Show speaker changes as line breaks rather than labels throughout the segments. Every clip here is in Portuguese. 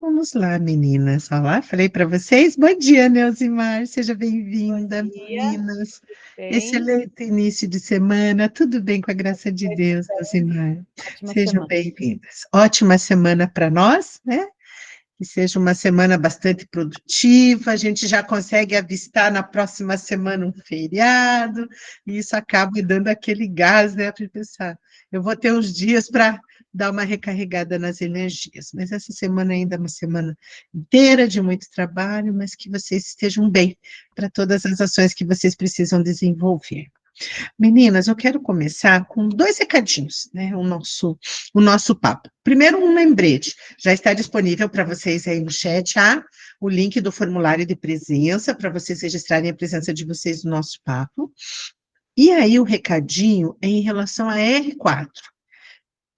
Vamos lá, meninas. Olá, falei para vocês. Bom dia, Neusimar. Seja
Bom
bem-vinda,
dia,
meninas.
tudo bem?
Excelente início de semana. Tudo bem, com a graça de
Pois
Deus,
é,
Neusimar.
ótima
Sejam
semana.
bem-vindas. Ótima semana para nós, né? Que seja uma semana bastante produtiva. A gente já consegue avistar na próxima semana um feriado, e isso acaba dando aquele gás, né, para pensar. Eu vou ter uns dias para dar uma recarregada nas energias, mas essa semana ainda é uma semana inteira de muito trabalho, mas que vocês estejam bem para todas as ações que vocês precisam desenvolver. Meninas, eu quero começar com dois recadinhos, né? O nosso papo. Primeiro, um lembrete. Já está disponível para vocês aí no chat, o link do formulário de presença, para vocês registrarem a presença de vocês no nosso papo. E aí, o recadinho é em relação a R4.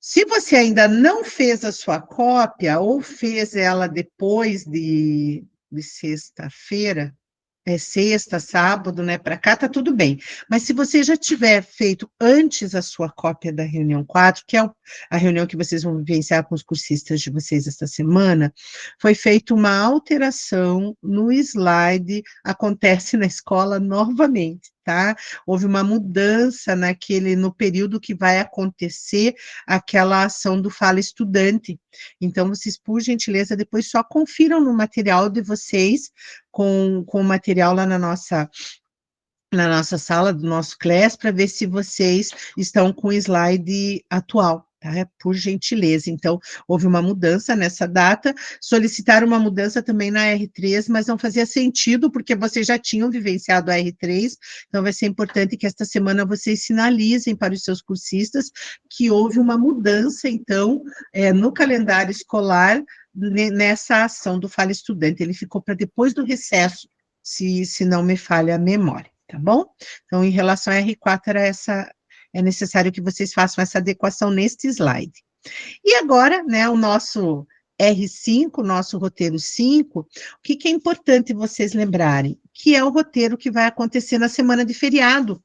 Se você ainda não fez a sua cópia, ou fez ela depois de sexta-feira, sexta, sábado, né, para cá, tá tudo bem. Mas se você já tiver feito antes a sua cópia da reunião 4, que é a reunião que vocês vão vivenciar com os cursistas de vocês esta semana, foi feita uma alteração no slide, acontece na escola novamente, tá? Houve uma mudança no período que vai acontecer aquela ação do Fala Estudante. Então, vocês, por gentileza, depois só confiram no material de vocês com o material lá na nossa sala, do nosso class, para ver se vocês estão com o slide atual, tá? Por gentileza. Então, houve uma mudança nessa data, solicitaram uma mudança também na R3, mas não fazia sentido, porque vocês já tinham vivenciado a R3, então vai ser importante que esta semana vocês sinalizem para os seus cursistas que houve uma mudança, então, no calendário escolar, nessa ação do Fala Estudante. Ele ficou para depois do recesso, se não me falha a memória, tá bom? Então, em relação a R4, é necessário que vocês façam essa adequação neste slide. E agora, né, o nosso R5, o nosso roteiro 5, o que é importante vocês lembrarem? Que é o roteiro que vai acontecer na semana de feriado,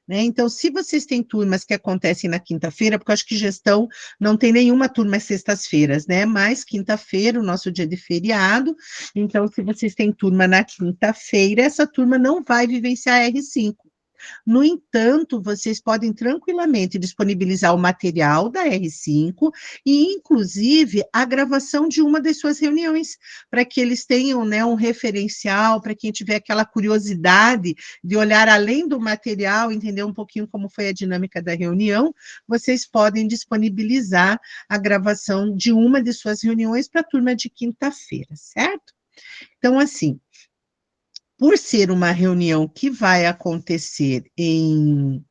né? Então, se vocês têm turmas que acontecem na quinta-feira, porque eu acho que gestão não tem nenhuma turma às sextas-feiras, né? Mas quinta-feira, o nosso dia de feriado. Então, se vocês têm turma na quinta-feira, essa turma não vai vivenciar R5. No entanto, vocês podem tranquilamente disponibilizar o material da R5 e, inclusive, a gravação de uma das suas reuniões, para que eles tenham, né, um referencial, para quem tiver aquela curiosidade de olhar além do material, entender um pouquinho como foi a dinâmica da reunião, vocês podem disponibilizar a gravação de uma de suas reuniões para a turma de quinta-feira, certo? Então, assim, por ser uma reunião que vai acontecer em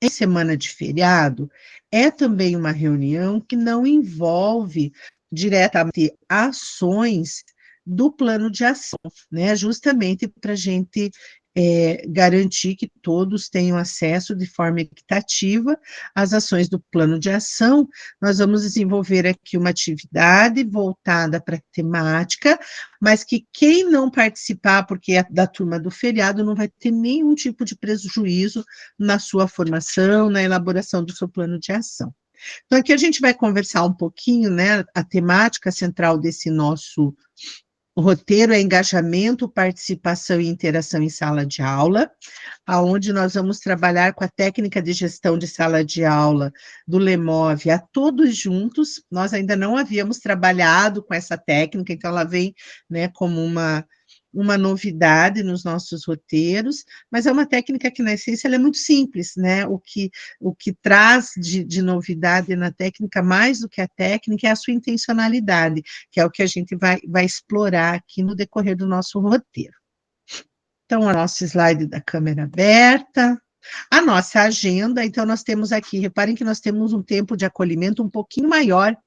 semana de feriado, é também uma reunião que não envolve diretamente ações do plano de ação, né? Justamente para a gente garantir que todos tenham acesso de forma equitativa às ações do plano de ação. Nós vamos desenvolver aqui uma atividade voltada para a temática, mas que quem não participar, porque é da turma do feriado, não vai ter nenhum tipo de prejuízo na sua formação, na elaboração do seu plano de ação. Então, aqui a gente vai conversar um pouquinho, né, a temática central desse nosso roteiro é engajamento, participação e interação em sala de aula, aonde nós vamos trabalhar com a técnica de gestão de sala de aula do Lemov a todos juntos. Nós ainda não havíamos trabalhado com essa técnica, então ela vem, né, como uma novidade nos nossos roteiros, mas é uma técnica que, na essência, ela é muito simples, né? O que traz de novidade na técnica, mais do que a técnica, é a sua intencionalidade, que é o que a gente vai explorar aqui no decorrer do nosso roteiro. Então, o nosso slide da câmera aberta, a nossa agenda, então nós temos aqui, reparem que nós temos um tempo de acolhimento um pouquinho maior,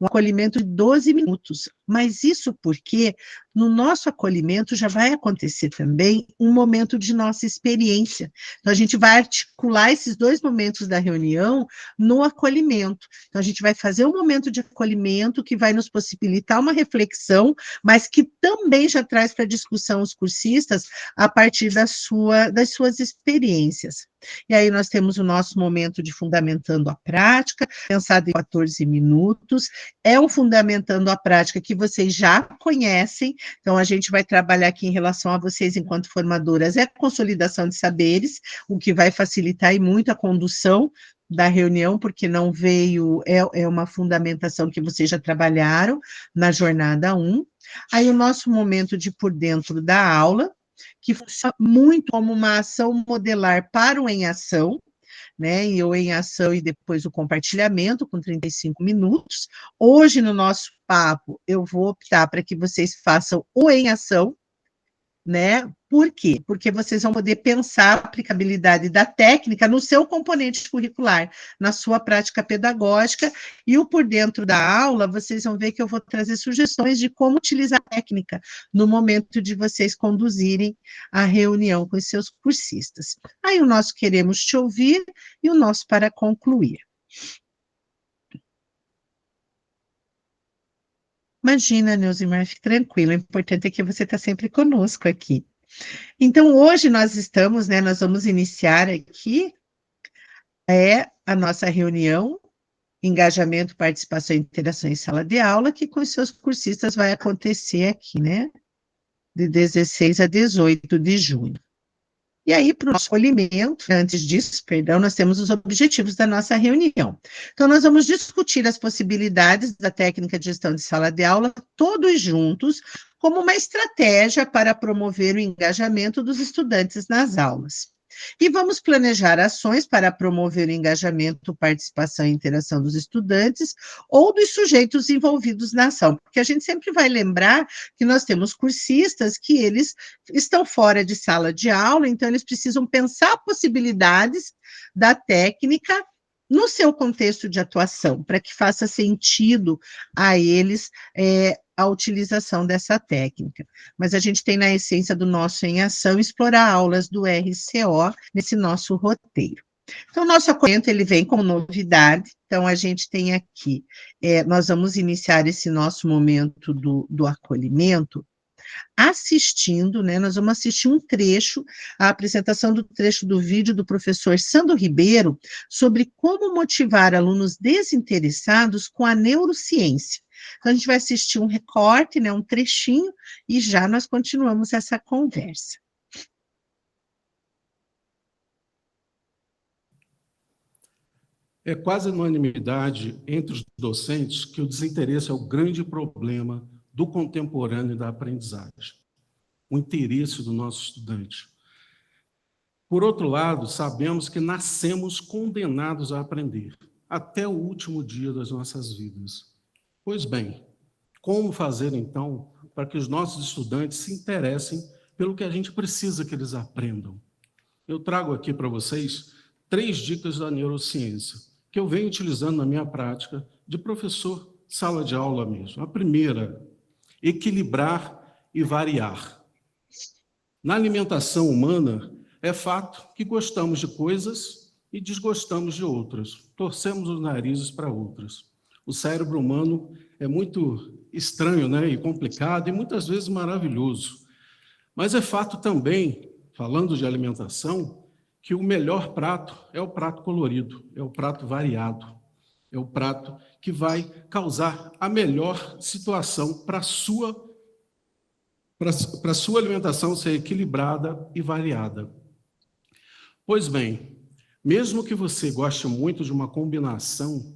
um acolhimento de 12 minutos, mas isso porque no nosso acolhimento já vai acontecer também um momento de nossa experiência. Então, a gente vai articular esses dois momentos da reunião no acolhimento. Então, a gente vai fazer um momento de acolhimento que vai nos possibilitar uma reflexão, mas que também já traz para a discussão os cursistas a partir das suas experiências. E aí nós temos o nosso momento de fundamentando a prática, pensado em 14 minutos, é um fundamentando a prática que vocês já conhecem, então a gente vai trabalhar aqui em relação a vocês enquanto formadoras, é a consolidação de saberes, o que vai facilitar e muito a condução da reunião, porque não veio, é uma fundamentação que vocês já trabalharam na jornada 1. Aí o nosso momento de por dentro da aula, que funciona muito como uma ação modelar para o em ação, né? E o em ação e depois o compartilhamento com 35 minutos. Hoje, no nosso papo, eu vou optar para que vocês façam o em ação, né? Por quê? Porque vocês vão poder pensar a aplicabilidade da técnica no seu componente curricular, na sua prática pedagógica, e o por dentro da aula, vocês vão ver que eu vou trazer sugestões de como utilizar a técnica no momento de vocês conduzirem a reunião com os seus cursistas. Aí o nosso queremos te ouvir e o nosso para concluir. Imagina, Neusimar, fique tranquilo, o importante é que você está sempre conosco aqui. Então, hoje nós estamos, né, nós vamos iniciar aqui a nossa reunião, engajamento, participação e interação em sala de aula, que com os seus cursistas vai acontecer aqui, né, de 16 a 18 de junho. E aí, para o nosso acolhimento, antes disso, perdão, nós temos os objetivos da nossa reunião. Então, nós vamos discutir as possibilidades da técnica de gestão de sala de aula, todos juntos, como uma estratégia para promover o engajamento dos estudantes nas aulas. E vamos planejar ações para promover o engajamento, participação e interação dos estudantes ou dos sujeitos envolvidos na ação, porque a gente sempre vai lembrar que nós temos cursistas que eles estão fora de sala de aula, então eles precisam pensar possibilidades da técnica no seu contexto de atuação, para que faça sentido a eles a utilização dessa técnica. Mas a gente tem na essência do nosso em ação explorar aulas do RCO nesse nosso roteiro. Então, o nosso acolhimento, ele vem como novidade, então a gente tem aqui, nós vamos iniciar esse nosso momento do acolhimento assistindo, né, nós vamos assistir um trecho, a apresentação do trecho do vídeo do professor Sandro Ribeiro, sobre como motivar alunos desinteressados com a neurociência. Então, a gente vai assistir um recorte, né, um trechinho, e já nós continuamos essa conversa.
É quase unanimidade entre os docentes que o desinteresse é o grande problema do contemporâneo da aprendizagem, o interesse do nosso estudante. Por outro lado, sabemos que nascemos condenados a aprender, até o último dia das nossas vidas. Pois bem, como fazer, então, para que os nossos estudantes se interessem pelo que a gente precisa que eles aprendam? Eu trago aqui para vocês 3 dicas da neurociência, que eu venho utilizando na minha prática de professor sala de aula mesmo. A primeira, equilibrar e variar. Na alimentação humana, é fato que gostamos de coisas e desgostamos de outras, torcemos os narizes para outras. O cérebro humano é muito estranho, né, e complicado e muitas vezes maravilhoso. Mas é fato também, falando de alimentação, que o melhor prato é o prato colorido, é o prato variado, é o prato que vai causar a melhor situação para a sua alimentação ser equilibrada e variada. Pois bem, mesmo que você goste muito de uma combinação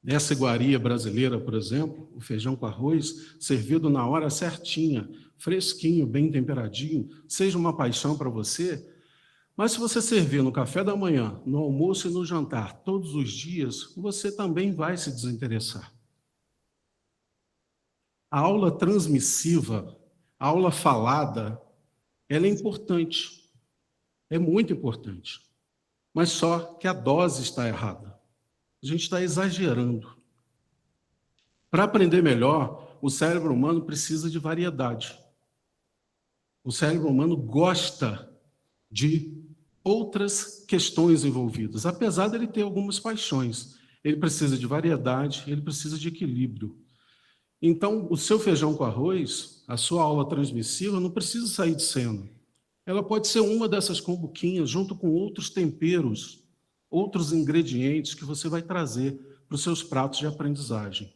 dessa iguaria brasileira, por exemplo, o feijão com arroz, servido na hora certinha, fresquinho, bem temperadinho, seja uma paixão para você, mas se você servir no café da manhã, no almoço e no jantar, todos os dias, você também vai se desinteressar. A aula transmissiva, a aula falada, ela é importante, é muito importante, mas só que a dose está errada. A gente está exagerando. Para aprender melhor, o cérebro humano precisa de variedade. O cérebro humano gosta de outras questões envolvidas, apesar dele ter algumas paixões. Ele precisa de variedade, ele precisa de equilíbrio. Então, o seu feijão com arroz, a sua aula transmissiva, não precisa sair de cena. Ela pode ser uma dessas cumbuquinhas, junto com outros temperos, outros ingredientes que você vai trazer para os seus pratos de aprendizagem.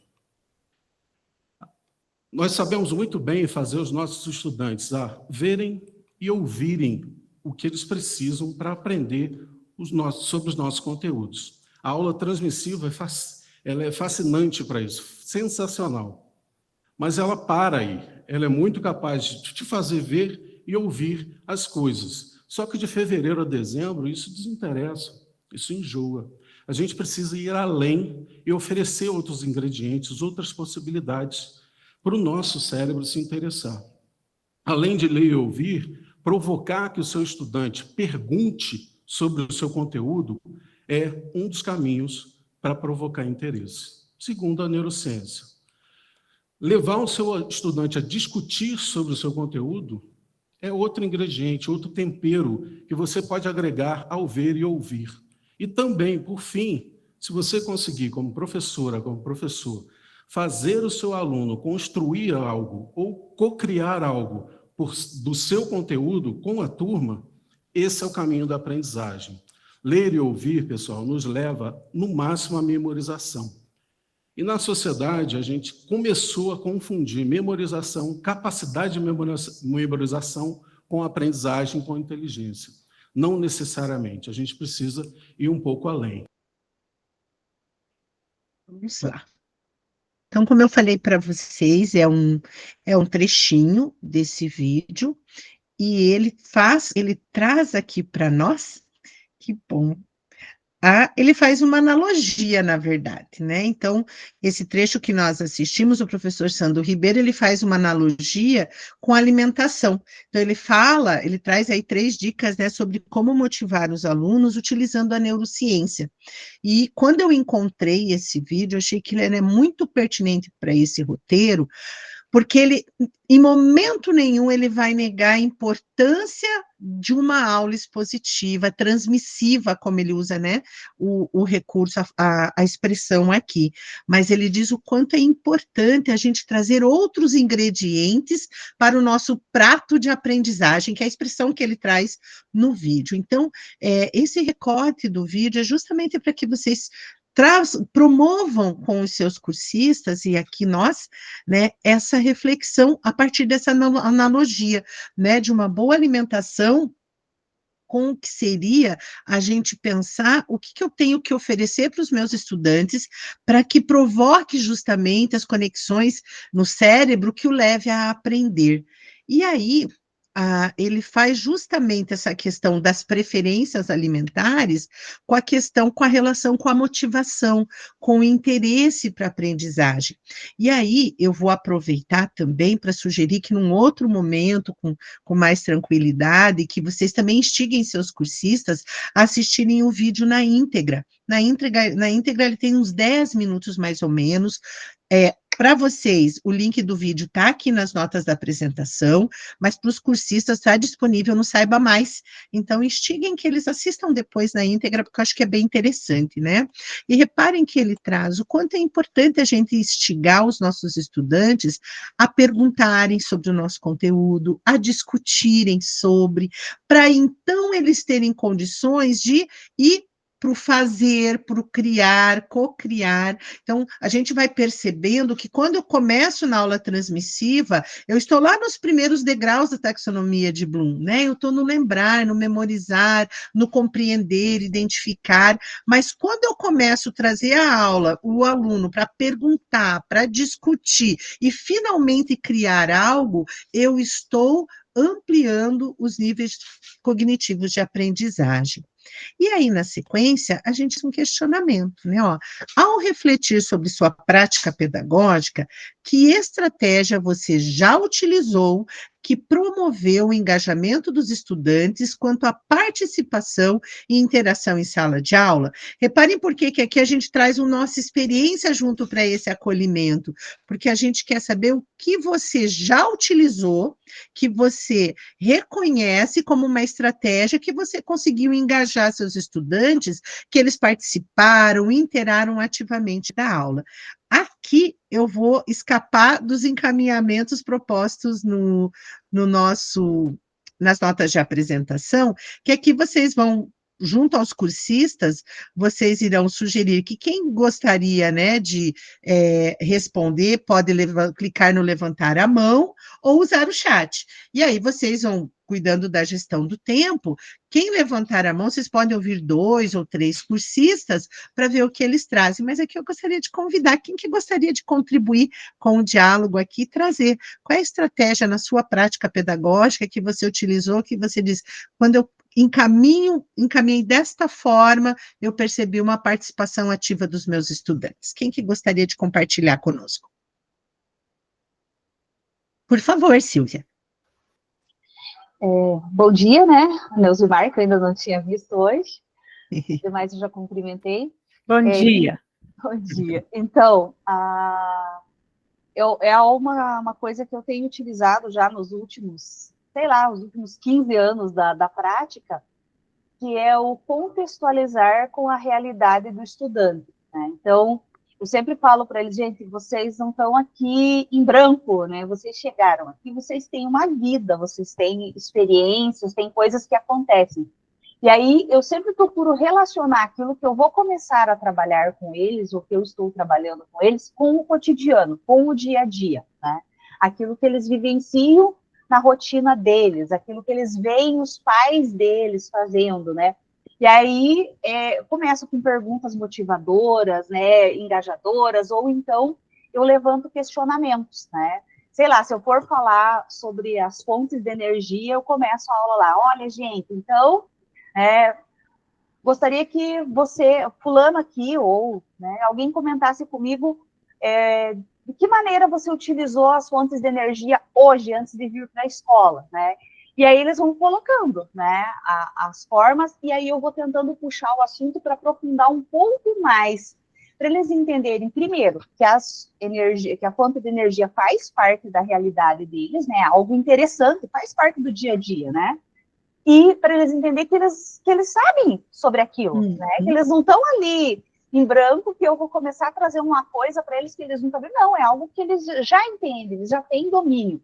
Nós sabemos muito bem fazer os nossos estudantes a verem e ouvirem o que eles precisam para aprender sobre os nossos conteúdos. A aula transmissiva ela é fascinante para isso, sensacional. Mas ela para aí, ela é muito capaz de te fazer ver e ouvir as coisas. Só que de fevereiro a dezembro isso desinteressa, isso enjoa. A gente precisa ir além e oferecer outros ingredientes, outras possibilidades para o nosso cérebro se interessar. Além de ler e ouvir, provocar que o seu estudante pergunte sobre o seu conteúdo é um dos caminhos para provocar interesse, segundo a neurociência. Levar o seu estudante a discutir sobre o seu conteúdo é outro ingrediente, outro tempero que você pode agregar ao ver e ouvir. E também, por fim, se você conseguir, como professora, como professor, fazer o seu aluno construir algo ou co-criar algo do seu conteúdo com a turma, esse é o caminho da aprendizagem. Ler e ouvir, pessoal, nos leva, no máximo, à memorização. E na sociedade, a gente começou a confundir memorização, capacidade de memorização com aprendizagem, com inteligência. Não necessariamente, a gente precisa ir um pouco além.
Vamos lá. Então, como eu falei para vocês, é um trechinho desse vídeo, e ele traz aqui para nós, que bom, ele faz uma analogia, na verdade, né? Então, esse trecho que nós assistimos, o professor Sandro Ribeiro, ele faz uma analogia com a alimentação. Então, ele traz aí 3 dicas, né, sobre como motivar os alunos utilizando a neurociência. E quando eu encontrei esse vídeo, eu achei que ele é muito pertinente para esse roteiro, porque ele, em momento nenhum, ele vai negar a importância de uma aula expositiva, transmissiva, como ele usa, né, o recurso, a expressão aqui, mas ele diz o quanto é importante a gente trazer outros ingredientes para o nosso prato de aprendizagem, que é a expressão que ele traz no vídeo. Então, esse recorte do vídeo é justamente para que vocês promovam com os seus cursistas, e aqui nós, né, essa reflexão a partir dessa analogia, né, de uma boa alimentação, com o que seria a gente pensar o que eu tenho que oferecer para os meus estudantes para que provoque justamente as conexões no cérebro que o leve a aprender. E aí, ele faz justamente essa questão das preferências alimentares com a relação com a motivação, com o interesse para a aprendizagem. E aí, eu vou aproveitar também para sugerir que num outro momento, com mais tranquilidade, que vocês também instiguem seus cursistas a assistirem o vídeo na íntegra. Na íntegra ele tem uns 10 minutos mais ou menos. Para vocês, o link do vídeo está aqui nas notas da apresentação, mas para os cursistas está disponível no Saiba Mais. Então, instiguem que eles assistam depois na íntegra, porque eu acho que é bem interessante, né? E reparem que ele traz o quanto é importante a gente instigar os nossos estudantes a perguntarem sobre o nosso conteúdo, a discutirem sobre, para então eles terem condições de ir para o fazer, para o criar, co-criar. Então, a gente vai percebendo que quando eu começo na aula transmissiva, eu estou lá nos primeiros degraus da taxonomia de Bloom, né? Eu estou no lembrar, no memorizar, no compreender, identificar, mas quando eu começo a trazer a aula, o aluno, para perguntar, para discutir e finalmente criar algo, eu estou ampliando os níveis cognitivos de aprendizagem. E aí, na sequência, a gente tem um questionamento, né? Ao refletir sobre sua prática pedagógica, que estratégia você já utilizou que promoveu o engajamento dos estudantes quanto à participação e interação em sala de aula? Reparem por que aqui a gente traz a nossa experiência junto para esse acolhimento, porque a gente quer saber o que você já utilizou, que você reconhece como uma estratégia que você conseguiu engajar seus estudantes, que eles participaram, interaram ativamente da aula. Aqui eu vou escapar dos encaminhamentos propostos nas notas de apresentação, que aqui vocês vão junto aos cursistas, vocês irão sugerir que quem gostaria, né, de responder pode clicar no levantar a mão ou usar o chat. E aí vocês vão cuidando da gestão do tempo. Quem levantar a mão, vocês podem ouvir 2 ou 3 cursistas para ver o que eles trazem. Mas aqui eu gostaria de convidar quem que gostaria de contribuir com o diálogo aqui e trazer qual é a estratégia na sua prática pedagógica que você utilizou, que você diz, quando eu encaminhei desta forma, eu percebi uma participação ativa dos meus estudantes. Quem que gostaria de compartilhar conosco? Por favor, Silvia.
Bom dia, né? Neuzimar, que eu ainda não tinha visto hoje. Demais eu já cumprimentei.
Bom dia.
Bom dia. Então, é uma coisa que eu tenho utilizado já nos últimos, os últimos 15 anos da prática, que é o contextualizar com a realidade do estudante, né? Então, eu sempre falo para eles, gente, vocês não estão aqui em branco, né? Vocês chegaram aqui, vocês têm uma vida, vocês têm experiências, têm coisas que acontecem. E aí, eu sempre procuro relacionar aquilo que eu vou começar a trabalhar com eles, ou que eu estou trabalhando com eles, com o cotidiano, com o dia a dia, né? Aquilo que eles vivenciam na rotina deles, aquilo que eles veem os pais deles fazendo, né? E aí, começo com perguntas motivadoras, né, engajadoras, ou então eu levanto questionamentos, né? Sei lá, se eu for falar sobre as fontes de energia, eu começo a aula lá, olha, gente, então, gostaria que você, fulano aqui, ou né, alguém comentasse comigo de que maneira você utilizou as fontes de energia hoje, antes de vir para a escola, né? E aí eles vão colocando, né, as formas, e aí eu vou tentando puxar o assunto para aprofundar um pouco mais, para eles entenderem, primeiro, que a fonte de energia faz parte da realidade deles, né, algo interessante, faz parte do dia a dia, né? E para eles entenderem que eles sabem sobre aquilo, né? Que eles não estão ali em branco, que eu vou começar a trazer uma coisa para eles que eles nunca viram. Não, é algo que eles já entendem, eles já têm domínio.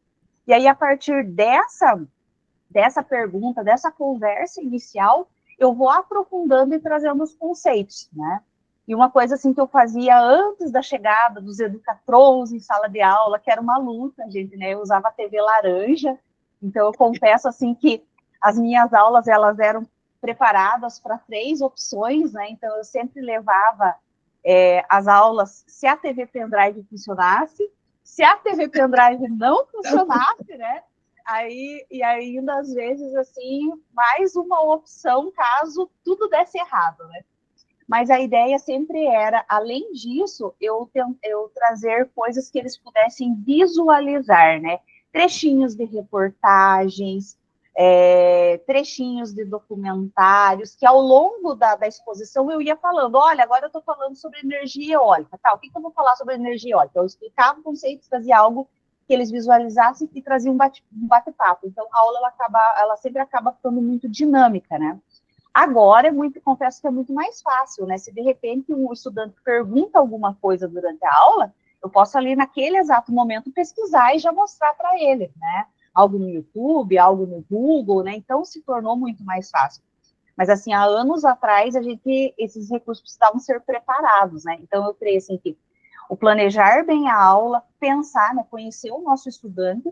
E aí, a partir dessa pergunta, dessa conversa inicial, eu vou aprofundando e trazendo os conceitos, né? E uma coisa assim que eu fazia antes da chegada dos educatrons em sala de aula, que era uma luta, gente, né? Eu usava a TV laranja, então eu confesso assim que as minhas aulas, elas eram preparadas para 3 opções, né? Então eu sempre levava as aulas se a TV pendrive funcionasse, se a TV pendrive não funcionasse, né? E ainda, às vezes, assim, mais uma opção caso tudo desse errado, né? Mas a ideia sempre era, além disso, eu trazer coisas que eles pudessem visualizar, né? Trechinhos de reportagens, trechinhos de documentários, que ao longo da exposição eu ia falando, olha, agora eu estou falando sobre energia eólica, tá? O que eu vou falar sobre energia eólica? Eu explicava o conceito, fazia algo que eles visualizassem e traziam um bate-papo. Então, a aula, ela sempre acaba ficando muito dinâmica, né? Agora, confesso que é muito mais fácil, né? Se de repente um estudante pergunta alguma coisa durante a aula, eu posso ali naquele exato momento pesquisar e já mostrar para ele, né? Algo no YouTube, algo no Google, né? Então, se tornou muito mais fácil. Mas, assim, há anos atrás, esses recursos precisavam ser preparados, né? Então, eu creio, assim, que o planejar bem a aula, pensar, né, conhecer o nosso estudante,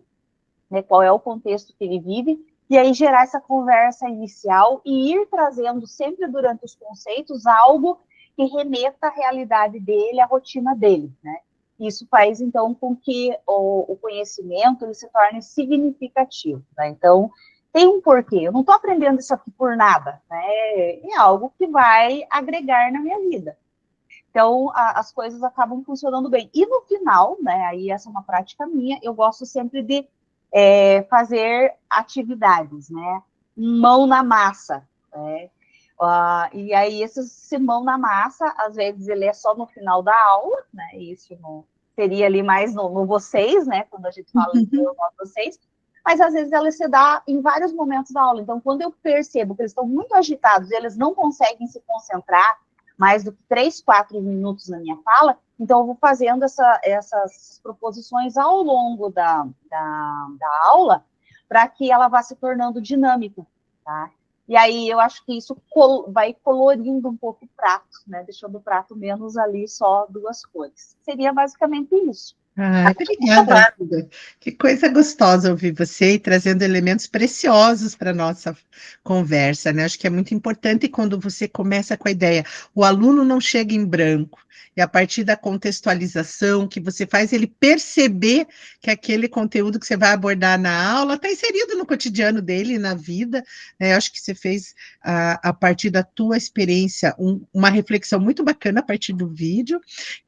né, qual é o contexto que ele vive, e aí gerar essa conversa inicial e ir trazendo sempre durante os conceitos algo que remeta à realidade dele, à rotina dele, né? Isso faz, então, com que o conhecimento ele se torne significativo, né? Então, tem um porquê. Eu não estou aprendendo isso aqui por nada, né? É algo que vai agregar na minha vida. Então, as coisas acabam funcionando bem. E no final, né, aí essa é uma prática minha, eu gosto sempre de fazer atividades, né, mão na massa, né, e aí esse mão na massa, às vezes ele é só no final da aula, né, isso seria ali mais no vocês, né, quando a gente fala no vocês, mas às vezes ela se dá em vários momentos da aula. Então, quando eu percebo que eles estão muito agitados e eles não conseguem se concentrar mais do que 3, 4 minutos na minha fala, então eu vou fazendo essas proposições ao longo da aula, para que ela vá se tornando dinâmica, tá? E aí eu acho que isso vai colorindo um pouco o prato, né? Deixando o prato menos ali só duas cores. Seria basicamente isso.
Ai, obrigada, Duda. Que coisa gostosa ouvir você e trazendo elementos preciosos para a nossa conversa, né? Acho que é muito importante quando você começa com a ideia, o aluno não chega em branco, e a partir da contextualização que você faz ele perceber que aquele conteúdo que você vai abordar na aula está inserido no cotidiano dele, na vida, né? Eu acho que você fez, a partir da tua experiência, uma reflexão muito bacana a partir do vídeo,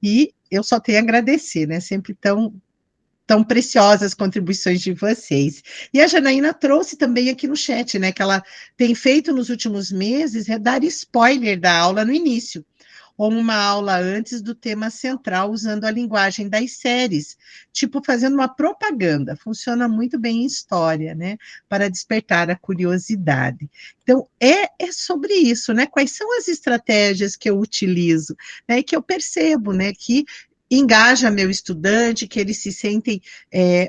e eu só tenho a agradecer, né? Sempre tão preciosas as contribuições de vocês. E a Janaína trouxe também aqui no chat, né? Que ela tem feito nos últimos meses é dar spoiler da aula no início, ou uma aula antes do tema central, usando a linguagem das séries, tipo fazendo uma propaganda. Funciona muito bem em história, né? Para despertar a curiosidade. Então, é sobre isso, né? Quais são as estratégias que eu utilizo, né? E que eu percebo, né? Que engaja meu estudante, que eles se sentem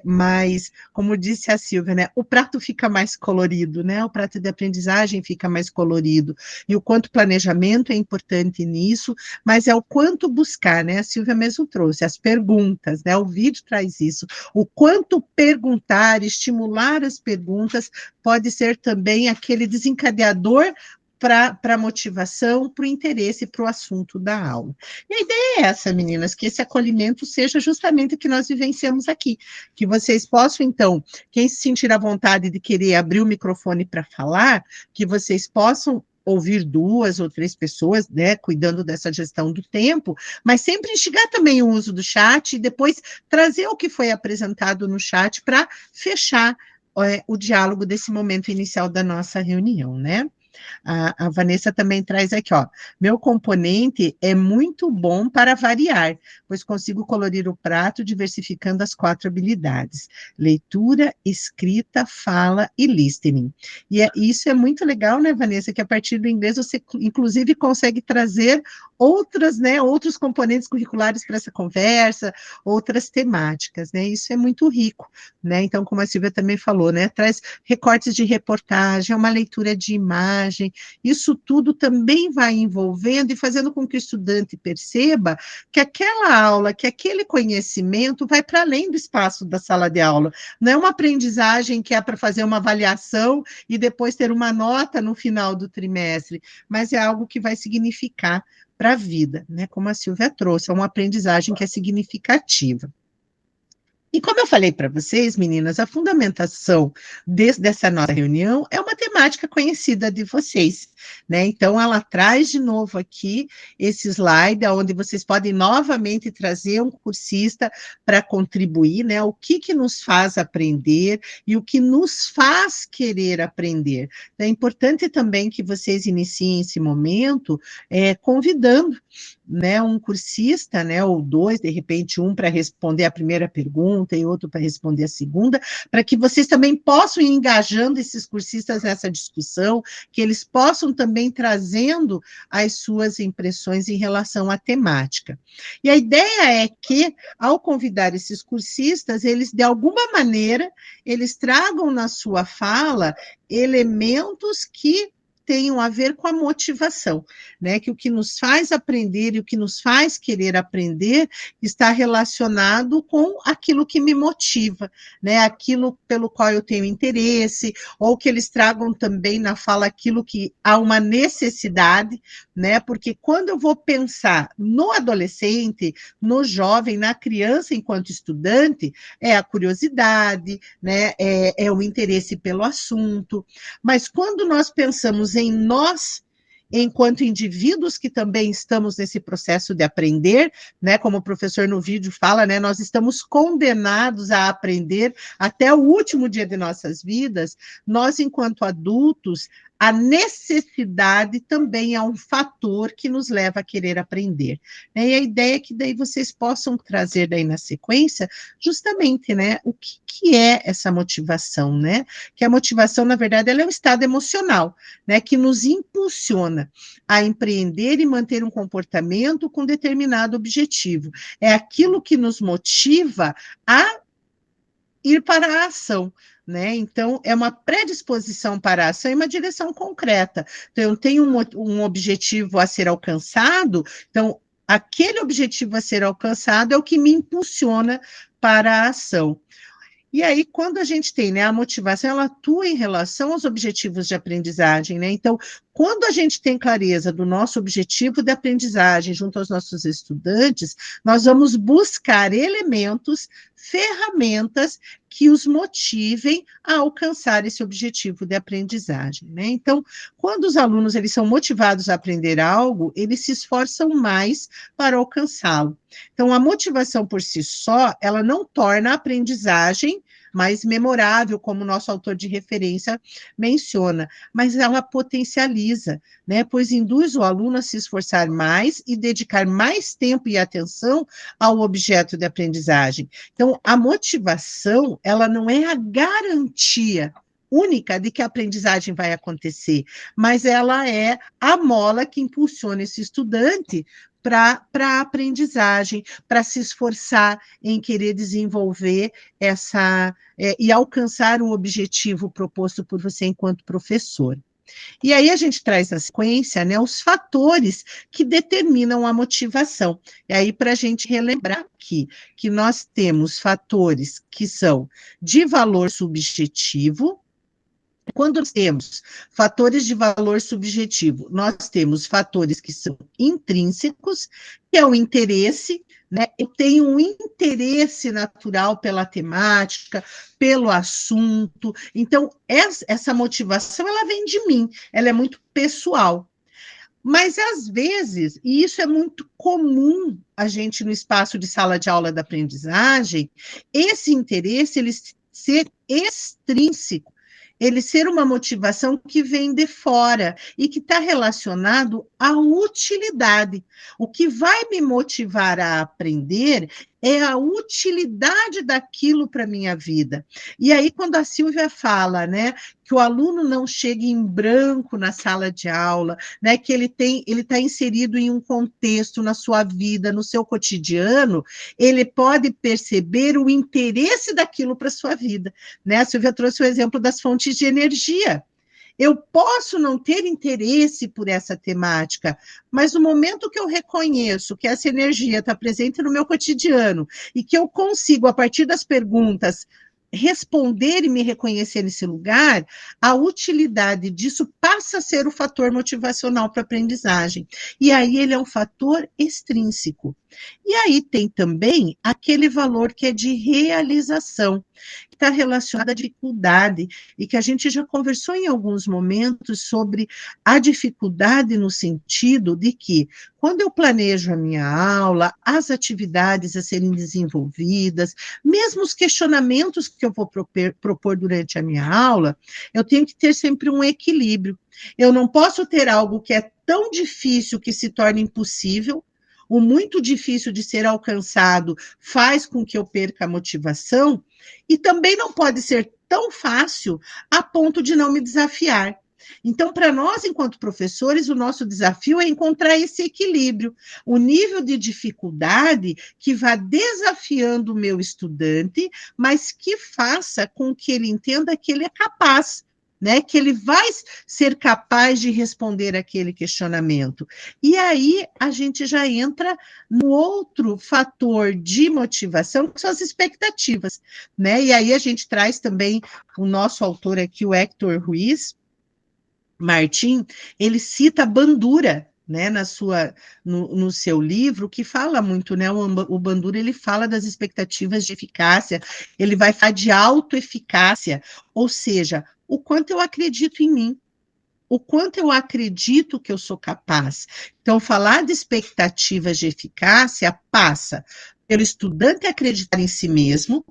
mais, como disse a Silvia, né? O prato fica mais colorido, né? O prato de aprendizagem fica mais colorido. E o quanto planejamento é importante nisso, mas é o quanto buscar, né? A Silvia mesmo trouxe as perguntas, né? O vídeo traz isso. O quanto perguntar, estimular as perguntas, pode ser também aquele desencadeador para a motivação, para o interesse, para o assunto da aula. E a ideia é essa, meninas, que esse acolhimento seja justamente o que nós vivenciamos aqui, que vocês possam, então, quem se sentir à vontade de querer abrir o microfone para falar, que vocês possam ouvir 2 ou 3 pessoas, né, cuidando dessa gestão do tempo, mas sempre instigar também o uso do chat e depois trazer o que foi apresentado no chat para fechar o diálogo desse momento inicial da nossa reunião, né? A Vanessa também traz aqui, ó. Meu componente é muito bom para variar, pois consigo colorir o prato diversificando as 4 habilidades: leitura, escrita, fala e listening. E isso é muito legal, né, Vanessa? Que a partir do inglês você, inclusive, consegue trazer outros componentes curriculares para essa conversa, outras temáticas, né? Isso é muito rico, né? Então, como a Silvia também falou, né? Traz recortes de reportagem, uma leitura de imagem, isso tudo também vai envolvendo e fazendo com que o estudante perceba que aquela aula, que aquele conhecimento vai para além do espaço da sala de aula. Não é uma aprendizagem que é para fazer uma avaliação e depois ter uma nota no final do trimestre, mas é algo que vai significar para a vida, né? Como a Silvia trouxe, é uma aprendizagem que é significativa. E como eu falei para vocês, meninas, a fundamentação dessa nossa reunião é uma temática conhecida de vocês, né? Então, ela traz de novo aqui esse slide, onde vocês podem novamente trazer um cursista para contribuir, né? O que nos faz aprender e o que nos faz querer aprender. É importante também que vocês iniciem esse momento convidando, né, um cursista, né, ou 2, de repente um para responder a primeira pergunta e outro para responder a segunda, para que vocês também possam ir engajando esses cursistas nessa discussão, que eles possam também trazendo as suas impressões em relação à temática. E a ideia é que, ao convidar esses cursistas, eles, de alguma maneira, eles tragam na sua fala elementos que tenham a ver com a motivação, né? Que o que nos faz aprender e o que nos faz querer aprender está relacionado com aquilo que me motiva, né? Aquilo pelo qual eu tenho interesse, ou que eles tragam também na fala aquilo que há uma necessidade, né? Porque quando eu vou pensar no adolescente, no jovem, na criança enquanto estudante, é a curiosidade, né? É o interesse pelo assunto, mas quando nós pensamos em nós, enquanto indivíduos que também estamos nesse processo de aprender, né, como o professor no vídeo fala, né, nós estamos condenados a aprender até o último dia de nossas vidas, nós, enquanto adultos, a necessidade também é um fator que nos leva a querer aprender. Né? E a ideia é que daí vocês possam trazer daí na sequência, justamente, né, o que é essa motivação, né? Que a motivação, na verdade, ela é um estado emocional, né, que nos impulsiona a empreender e manter um comportamento com determinado objetivo. É aquilo que nos motiva a ir para a ação, né? Então, é uma predisposição para a ação e uma direção concreta. Então, eu tenho um objetivo a ser alcançado, então, aquele objetivo a ser alcançado é o que me impulsiona para a ação. E aí, quando a gente tem, né, a motivação, ela atua em relação aos objetivos de aprendizagem, né? Então, quando a gente tem clareza do nosso objetivo de aprendizagem junto aos nossos estudantes, nós vamos buscar elementos, ferramentas que os motivem a alcançar esse objetivo de aprendizagem, né? Então, quando os alunos eles são motivados a aprender algo, eles se esforçam mais para alcançá-lo. Então, a motivação por si só, ela não torna a aprendizagem mais memorável, como o nosso autor de referência menciona, mas ela potencializa, né? Pois induz o aluno a se esforçar mais e dedicar mais tempo e atenção ao objeto de aprendizagem. Então, a motivação, ela não é a garantia única de que a aprendizagem vai acontecer, mas ela é a mola que impulsiona esse estudante para a aprendizagem, para se esforçar em querer desenvolver e alcançar o objetivo proposto por você enquanto professor. E aí a gente traz na sequência, né, os fatores que determinam a motivação. E aí, para a gente relembrar aqui, que nós temos fatores que são de valor subjetivo. Quando temos fatores de valor subjetivo, nós temos fatores que são intrínsecos, que é o interesse, né? Eu tenho um interesse natural pela temática, pelo assunto. Então, essa motivação, ela vem de mim, ela é muito pessoal. Mas, às vezes, e isso é muito comum a gente no espaço de sala de aula da aprendizagem, esse interesse, ele ser extrínseco, ele ser uma motivação que vem de fora e que está relacionado à utilidade. O que vai me motivar a aprender é a utilidade daquilo para a minha vida. E aí, quando a Silvia fala, né, que o aluno não chega em branco na sala de aula, né, que ele está inserido em um contexto na sua vida, no seu cotidiano, ele pode perceber o interesse daquilo para a sua vida, né? A Silvia trouxe o exemplo das fontes de energia. Eu posso não ter interesse por essa temática, mas no momento que eu reconheço que essa energia está presente no meu cotidiano e que eu consigo, a partir das perguntas, responder e me reconhecer nesse lugar, a utilidade disso passa a ser o fator motivacional para a aprendizagem. E aí ele é um fator extrínseco. E aí tem também aquele valor que é de realização, que está relacionado à dificuldade, e que a gente já conversou em alguns momentos sobre a dificuldade no sentido de que, quando eu planejo a minha aula, as atividades a serem desenvolvidas, mesmo os questionamentos que eu vou propor durante a minha aula, eu tenho que ter sempre um equilíbrio. Eu não posso ter algo que é tão difícil que se torne impossível. O muito difícil de ser alcançado faz com que eu perca a motivação, e também não pode ser tão fácil a ponto de não me desafiar. Então, para nós, enquanto professores, o nosso desafio é encontrar esse equilíbrio, o nível de dificuldade que vá desafiando o meu estudante, mas que faça com que ele entenda que ele é capaz, né, que ele vai ser capaz de responder aquele questionamento. E aí a gente já entra no outro fator de motivação, que são as expectativas, né? E aí a gente traz também o nosso autor aqui, o Hector Ruiz Martim, ele cita Bandura, né, no seu livro, que fala muito, né, o Bandura, ele fala das expectativas de eficácia, ele vai falar de autoeficácia, ou seja, o quanto eu acredito em mim, o quanto eu acredito que eu sou capaz. Então, falar de expectativas de eficácia passa pelo estudante acreditar em si mesmo,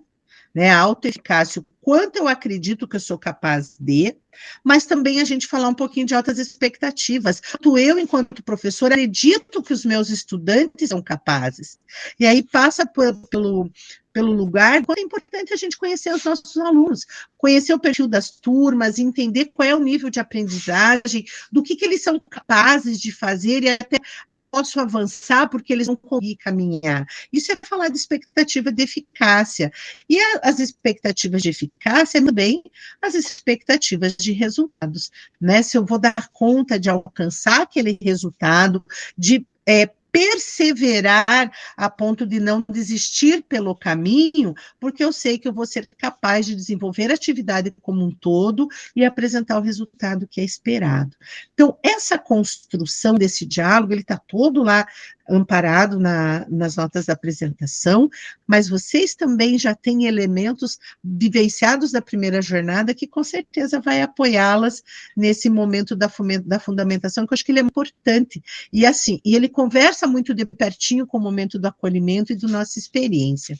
né, a autoeficácia, o quanto eu acredito que eu sou capaz de, mas também a gente falar um pouquinho de altas expectativas. Quanto eu, enquanto professora, acredito que os meus estudantes são capazes. E aí passa pelo lugar, quanto é importante a gente conhecer os nossos alunos, conhecer o perfil das turmas, entender qual é o nível de aprendizagem, do que eles são capazes de fazer e até posso avançar porque eles vão conseguir caminhar. Isso é falar de expectativa de eficácia. E as expectativas de eficácia também as expectativas de resultados, né? Se eu vou dar conta de alcançar aquele resultado, de perseverar a ponto de não desistir pelo caminho, porque eu sei que eu vou ser capaz de desenvolver a atividade como um todo e apresentar o resultado que é esperado. Então, essa construção desse diálogo, ele está todo lá amparado nas notas da apresentação, mas vocês também já têm elementos vivenciados da primeira jornada que com certeza vai apoiá-las nesse momento da fundamentação, que eu acho que ele é importante. E assim, e ele conversa muito de pertinho com o momento do acolhimento e da nossa experiência.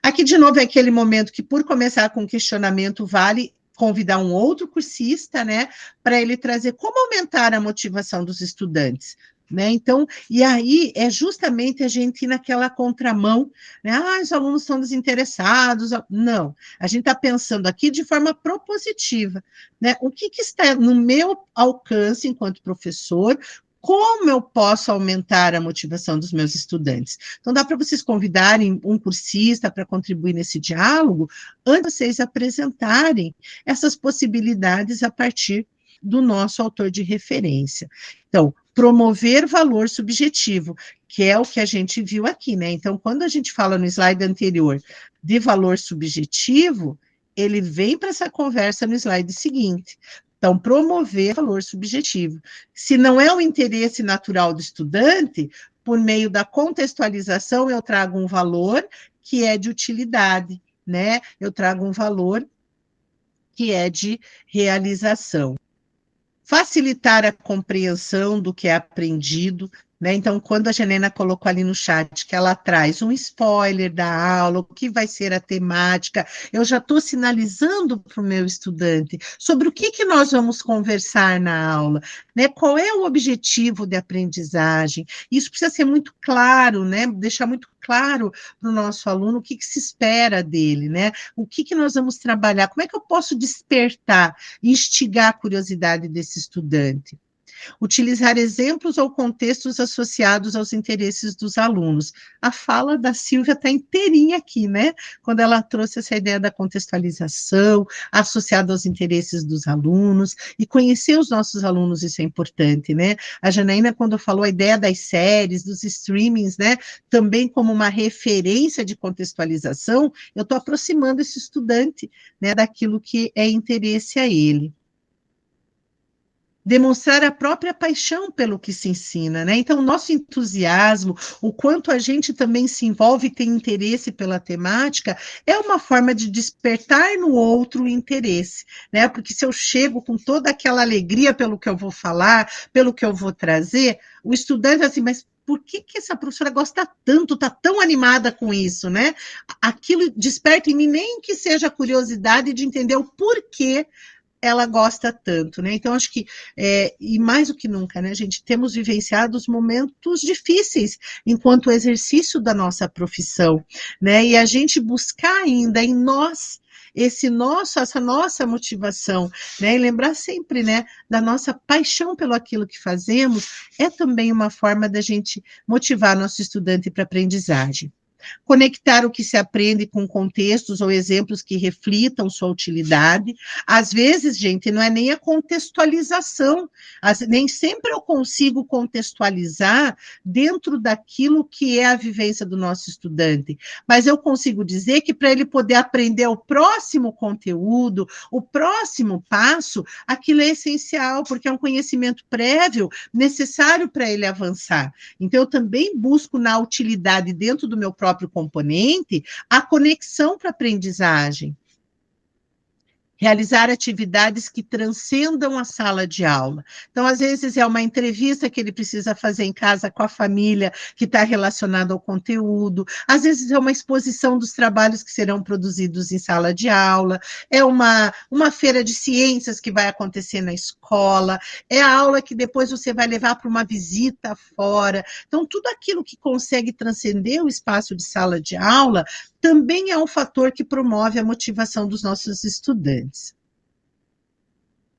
Aqui, de novo, é aquele momento que, por começar com questionamento, vale convidar um outro cursista, né, para ele trazer como aumentar a motivação dos estudantes. Né? Então, e aí é justamente a gente ir naquela contramão, né? Os alunos estão desinteressados. Não, a gente está pensando aqui de forma propositiva, né? O que está no meu alcance enquanto professor? Como eu posso aumentar a motivação dos meus estudantes? Então, dá para vocês convidarem um cursista para contribuir nesse diálogo, antes de vocês apresentarem essas possibilidades a partir do nosso autor de referência. Então, promover valor subjetivo, que é o que a gente viu aqui, né? Então, quando a gente fala no slide anterior de valor subjetivo, ele vem para essa conversa no slide seguinte. Então, promover valor subjetivo. Se não é o interesse natural do estudante, por meio da contextualização, eu trago um valor que é de utilidade, né? Eu trago um valor que é de realização. Facilitar a compreensão do que é aprendido, né? Então, quando a Janena colocou ali no chat que ela traz um spoiler da aula, o que vai ser a temática, eu já estou sinalizando para o meu estudante sobre o que nós vamos conversar na aula, né? Qual é o objetivo de aprendizagem? Isso precisa ser muito claro, né? Deixar muito claro para o nosso aluno o que se espera dele, né? O que nós vamos trabalhar, como é que eu posso despertar, instigar a curiosidade desse estudante. Utilizar exemplos ou contextos associados aos interesses dos alunos. A fala da Silvia está inteirinha aqui, né? Quando ela trouxe essa ideia da contextualização, associada aos interesses dos alunos, e conhecer os nossos alunos, isso é importante, né? A Janaína, quando falou a ideia das séries, dos streamings, né? Também como uma referência de contextualização, eu estou aproximando esse estudante, né, daquilo que é interesse a ele. Demonstrar a própria paixão pelo que se ensina, né? Então, o nosso entusiasmo, o quanto a gente também se envolve e tem interesse pela temática, é uma forma de despertar no outro o interesse, né? Porque se eu chego com toda aquela alegria pelo que eu vou falar, pelo que eu vou trazer, o estudante assim, mas por que essa professora gosta tanto, está tão animada com isso, né? Aquilo desperta em mim, nem que seja a curiosidade de entender o porquê ela gosta tanto, né? Então, acho que, e mais do que nunca, né, gente, temos vivenciado os momentos difíceis enquanto exercício da nossa profissão, né? E a gente buscar ainda em nós essa nossa motivação, né? E lembrar sempre, né, da nossa paixão pelo aquilo que fazemos, é também uma forma da gente motivar nosso estudante para a aprendizagem. Conectar o que se aprende com contextos ou exemplos que reflitam sua utilidade. Às vezes, gente, não é nem a contextualização, nem sempre eu consigo contextualizar dentro daquilo que é a vivência do nosso estudante, mas eu consigo dizer que para ele poder aprender o próximo conteúdo, o próximo passo, aquilo é essencial, porque é um conhecimento prévio necessário para ele avançar. Então, eu também busco na utilidade dentro do meu próprio componente, a conexão para a aprendizagem. Realizar atividades que transcendam a sala de aula. Então, às vezes, é uma entrevista que ele precisa fazer em casa com a família, que está relacionada ao conteúdo, às vezes é uma exposição dos trabalhos que serão produzidos em sala de aula, é uma feira de ciências que vai acontecer na escola, é a aula que depois você vai levar para uma visita fora. Então, tudo aquilo que consegue transcender o espaço de sala de aula também é um fator que promove a motivação dos nossos estudantes.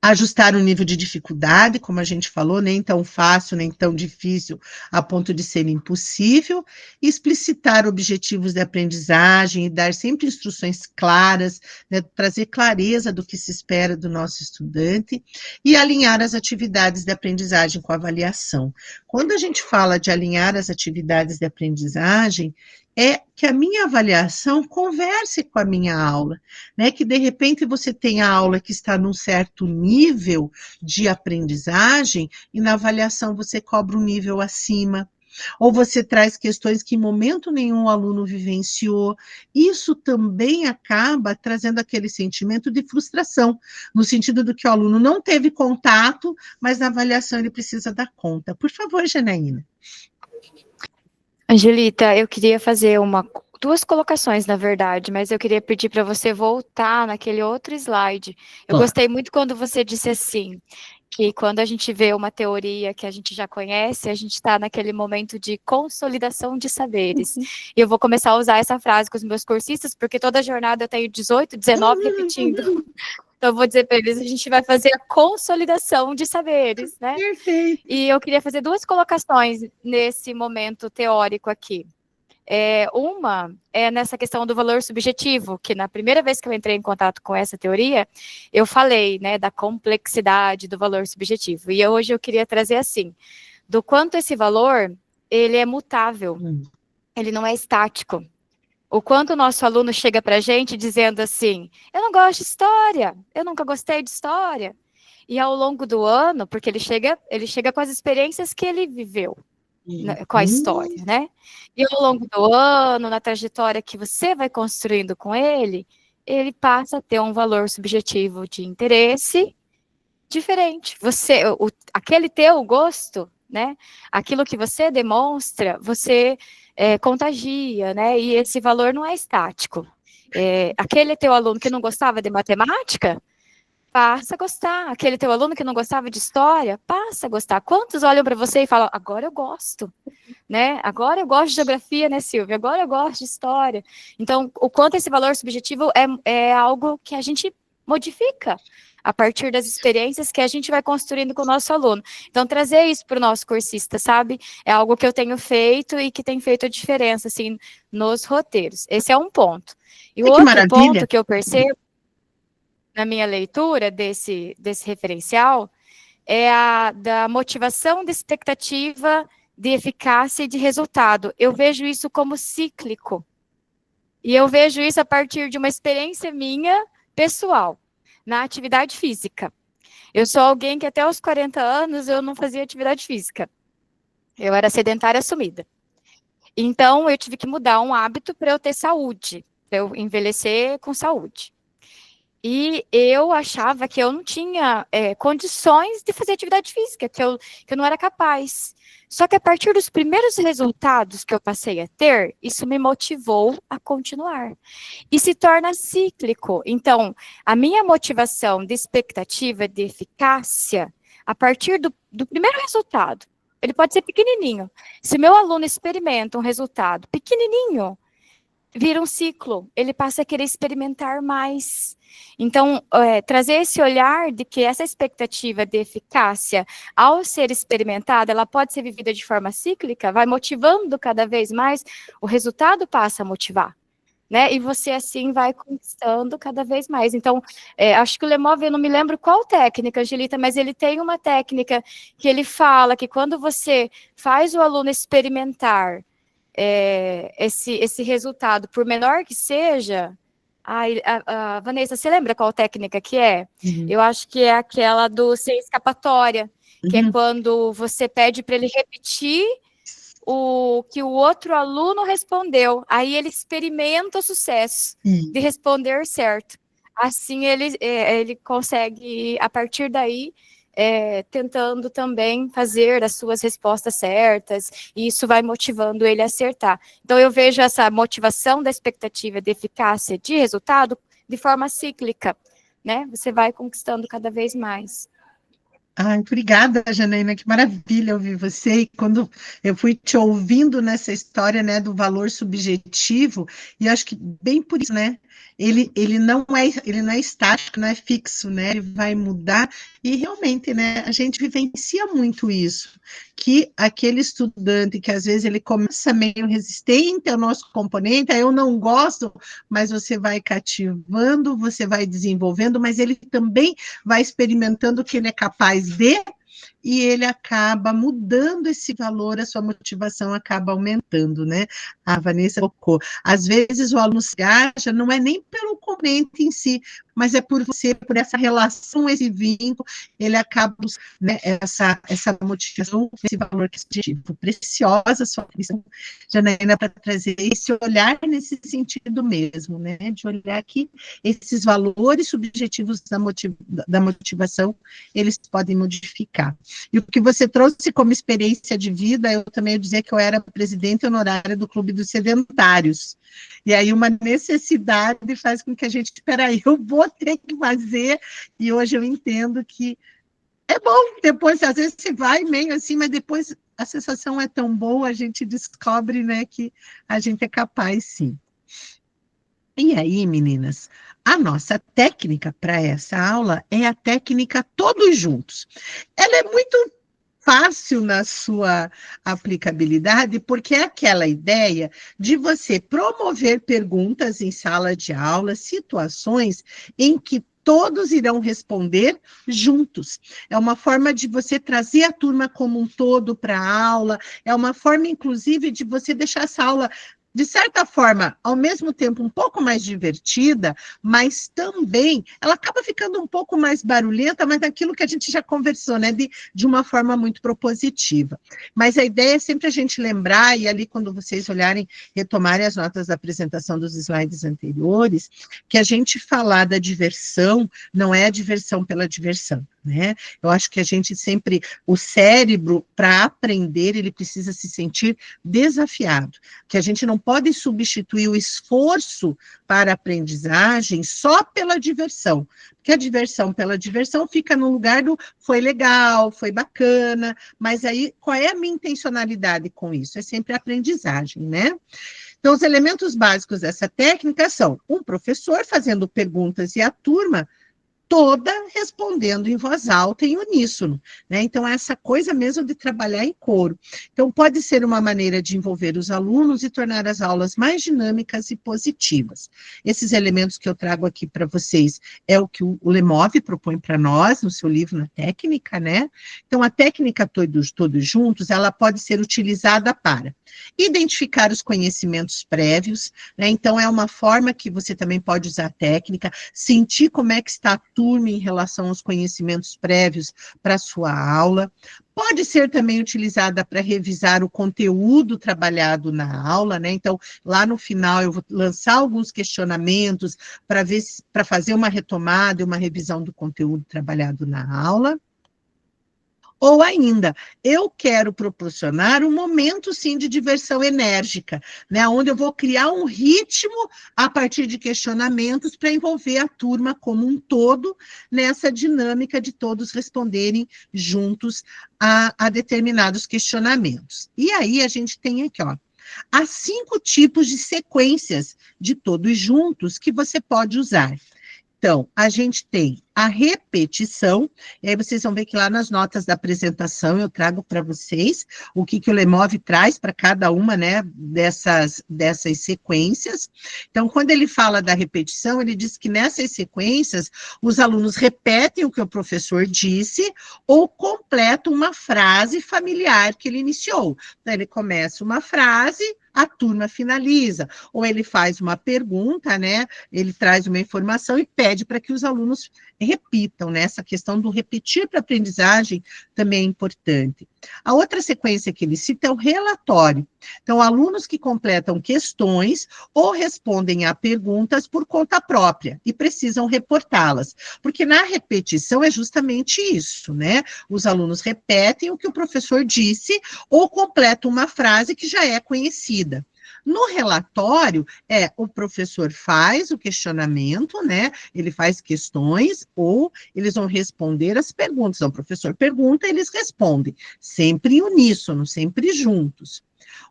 Ajustar o nível de dificuldade, como a gente falou, nem tão fácil, nem tão difícil, a ponto de ser impossível, explicitar objetivos de aprendizagem e dar sempre instruções claras, né, trazer clareza do que se espera do nosso estudante e alinhar as atividades de aprendizagem com a avaliação. Quando a gente fala de alinhar as atividades de aprendizagem, é que a minha avaliação converse com a minha aula, né? Que de repente você tem a aula que está num certo nível de aprendizagem e na avaliação você cobra um nível acima. Ou você traz questões que em momento nenhum o aluno vivenciou. Isso também acaba trazendo aquele sentimento de frustração, no sentido do que o aluno não teve contato, mas na avaliação ele precisa dar conta. Por favor, Janaína.
Angelita, eu queria fazer duas colocações, na verdade, mas eu queria pedir para você voltar naquele outro slide. Eu gostei muito quando você disse assim, que quando a gente vê uma teoria que a gente já conhece, a gente está naquele momento de consolidação de saberes. E eu vou começar a usar essa frase com os meus cursistas, porque toda jornada eu tenho 18, 19 repetindo. Então, eu vou dizer para eles, a gente vai fazer a consolidação de saberes, né?
Perfeito.
E eu queria fazer duas colocações nesse momento teórico aqui. Uma é nessa questão do valor subjetivo, que na primeira vez que eu entrei em contato com essa teoria, eu falei, né, da complexidade do valor subjetivo. E hoje eu queria trazer assim, do quanto esse valor, ele é mutável, ele não é estático. O quanto o nosso aluno chega para a gente dizendo assim, eu não gosto de história, eu nunca gostei de história. E ao longo do ano, porque ele chega com as experiências que ele viveu com a história, né? E ao longo do ano, na trajetória que você vai construindo com ele passa a ter um valor subjetivo de interesse diferente. Aquele teu gosto, né? Aquilo que você demonstra, você contagia, né? E esse valor não é estático. Aquele teu aluno que não gostava de matemática, passa a gostar. Aquele teu aluno que não gostava de história, passa a gostar. Quantos olham para você e falam, agora eu gosto, né? Agora eu gosto de geografia, né, Silvia? Agora eu gosto de história. Então, o quanto esse valor subjetivo é algo que a gente modifica a partir das experiências que a gente vai construindo com o nosso aluno. Então, trazer isso para o nosso cursista, sabe? É algo que eu tenho feito e que tem feito a diferença, assim, nos roteiros. Esse é um ponto. E o outro ponto que eu percebo na minha leitura desse referencial é a da motivação de expectativa, de eficácia e de resultado. Eu vejo isso como cíclico. E eu vejo isso a partir de uma experiência minha, pessoal, na atividade física. Eu sou alguém que até os 40 anos eu não fazia atividade física. Eu era sedentária assumida. Então, eu tive que mudar um hábito para eu ter saúde, para eu envelhecer com saúde. E eu achava que eu não tinha condições de fazer atividade física, que eu não era capaz. Só que a partir dos primeiros resultados que eu passei a ter, isso me motivou a continuar. E se torna cíclico. Então, a minha motivação de expectativa, de eficácia, a partir do primeiro resultado, ele pode ser pequenininho. Se meu aluno experimenta um resultado pequenininho, vira um ciclo, ele passa a querer experimentar mais. Então, trazer esse olhar de que essa expectativa de eficácia, ao ser experimentada, ela pode ser vivida de forma cíclica, vai motivando cada vez mais, o resultado passa a motivar, né? E você, assim, vai conquistando cada vez mais. Então, acho que o Lemov, eu não me lembro qual técnica, Angelita, mas ele tem uma técnica que ele fala que quando você faz o aluno experimentar esse resultado, por menor que seja, Vanessa, você lembra qual técnica que é?
Uhum.
Eu acho que é aquela do sem escapatória, que é quando você pede para ele repetir o que o outro aluno respondeu, aí ele experimenta o sucesso de responder certo. Assim ele consegue, a partir daí, tentando também fazer as suas respostas certas, e isso vai motivando ele a acertar. Então, eu vejo essa motivação da expectativa de eficácia de resultado de forma cíclica, né? Você vai conquistando cada vez mais.
Ai, obrigada, Janaína, que maravilha ouvir você. E quando eu fui te ouvindo nessa história, né, do valor subjetivo, e eu acho que bem por isso, né, ele não é estático, não é fixo, né, ele vai mudar, e realmente, né, a gente vivencia muito isso, que aquele estudante que às vezes ele começa meio resistente ao nosso componente, aí eu não gosto, mas você vai cativando, você vai desenvolvendo, mas ele também vai experimentando o que ele é capaz de, e ele acaba mudando esse valor, a sua motivação acaba aumentando, né? A Vanessa colocou. Às vezes o aluno se engaja, não é nem pelo componente em si, mas é por você, por essa relação, esse vínculo, ele acaba, né, essa motivação, esse valor que é subjetivo. Preciosa a sua questão, Janaína, para trazer esse olhar nesse sentido mesmo, né? De olhar que esses valores subjetivos da motivação, eles podem modificar. E o que você trouxe como experiência de vida, eu também ia dizer que eu era presidente honorária do Clube dos Sedentários. E aí uma necessidade faz com que a gente, peraí, eu vou ter que fazer, e hoje eu entendo que é bom, depois, às vezes você vai meio assim, mas depois a sensação é tão boa, a gente descobre, né, que a gente é capaz, sim. E aí, meninas, a nossa técnica para essa aula é a técnica todos juntos. Ela é muito fácil na sua aplicabilidade, porque é aquela ideia de você promover perguntas em sala de aula, situações em que todos irão responder juntos. É uma forma de você trazer a turma como um todo para a aula, é uma forma, inclusive, de você deixar essa aula, de certa forma, ao mesmo tempo um pouco mais divertida, mas também ela acaba ficando um pouco mais barulhenta, mas daquilo que a gente já conversou, né, de uma forma muito propositiva. Mas a ideia é sempre a gente lembrar, e ali quando vocês olharem, retomarem as notas da apresentação dos slides anteriores, que a gente falar da diversão não é a diversão pela diversão, né? Eu acho que a gente sempre, o cérebro, para aprender, ele precisa se sentir desafiado, que a gente não pode substituir o esforço para a aprendizagem só pela diversão, porque a diversão pela diversão fica no lugar do foi legal, foi bacana, mas aí qual é a minha intencionalidade com isso? É sempre a aprendizagem, né? Então, os elementos básicos dessa técnica são um professor fazendo perguntas e a turma toda respondendo em voz alta, em uníssono, né? Então, essa coisa mesmo de trabalhar em coro. Então, pode ser uma maneira de envolver os alunos e tornar as aulas mais dinâmicas e positivas. Esses elementos que eu trago aqui para vocês é o que o Lemov propõe para nós, no seu livro, na técnica, né? Então, a técnica todos juntos, ela pode ser utilizada para identificar os conhecimentos prévios, né? Então, é uma forma que você também pode usar a técnica, sentir como é que está a turma em relação aos conhecimentos prévios para a sua aula. Pode ser também utilizada para revisar o conteúdo trabalhado na aula, né? Então, lá no final eu vou lançar alguns questionamentos para fazer uma retomada e uma revisão do conteúdo trabalhado na aula. Ou ainda, eu quero proporcionar um momento, sim, de diversão enérgica, né, onde eu vou criar um ritmo a partir de questionamentos para envolver a turma como um todo nessa dinâmica de todos responderem juntos a determinados questionamentos. E aí a gente tem aqui, ó, há 5 tipos de sequências de todos juntos que você pode usar. Então, a gente tem a repetição, e aí vocês vão ver que lá nas notas da apresentação eu trago para vocês o que o Lemov traz para cada uma, né, dessas sequências. Então, quando ele fala da repetição, ele diz que nessas sequências os alunos repetem o que o professor disse ou completam uma frase familiar que ele iniciou. Então, ele começa uma frase, a turma finaliza, ou ele faz uma pergunta, né, ele traz uma informação e pede para que os alunos repitam, né, essa questão do repetir para a aprendizagem também é importante. A outra sequência que ele cita é o relatório. Então, alunos que completam questões ou respondem a perguntas por conta própria e precisam reportá-las, porque na repetição é justamente isso, né, os alunos repetem o que o professor disse ou completam uma frase que já é conhecida. No relatório, o professor faz o questionamento, né? Ele faz questões, ou eles vão responder as perguntas. Então, o professor pergunta, eles respondem, sempre em uníssono, sempre juntos.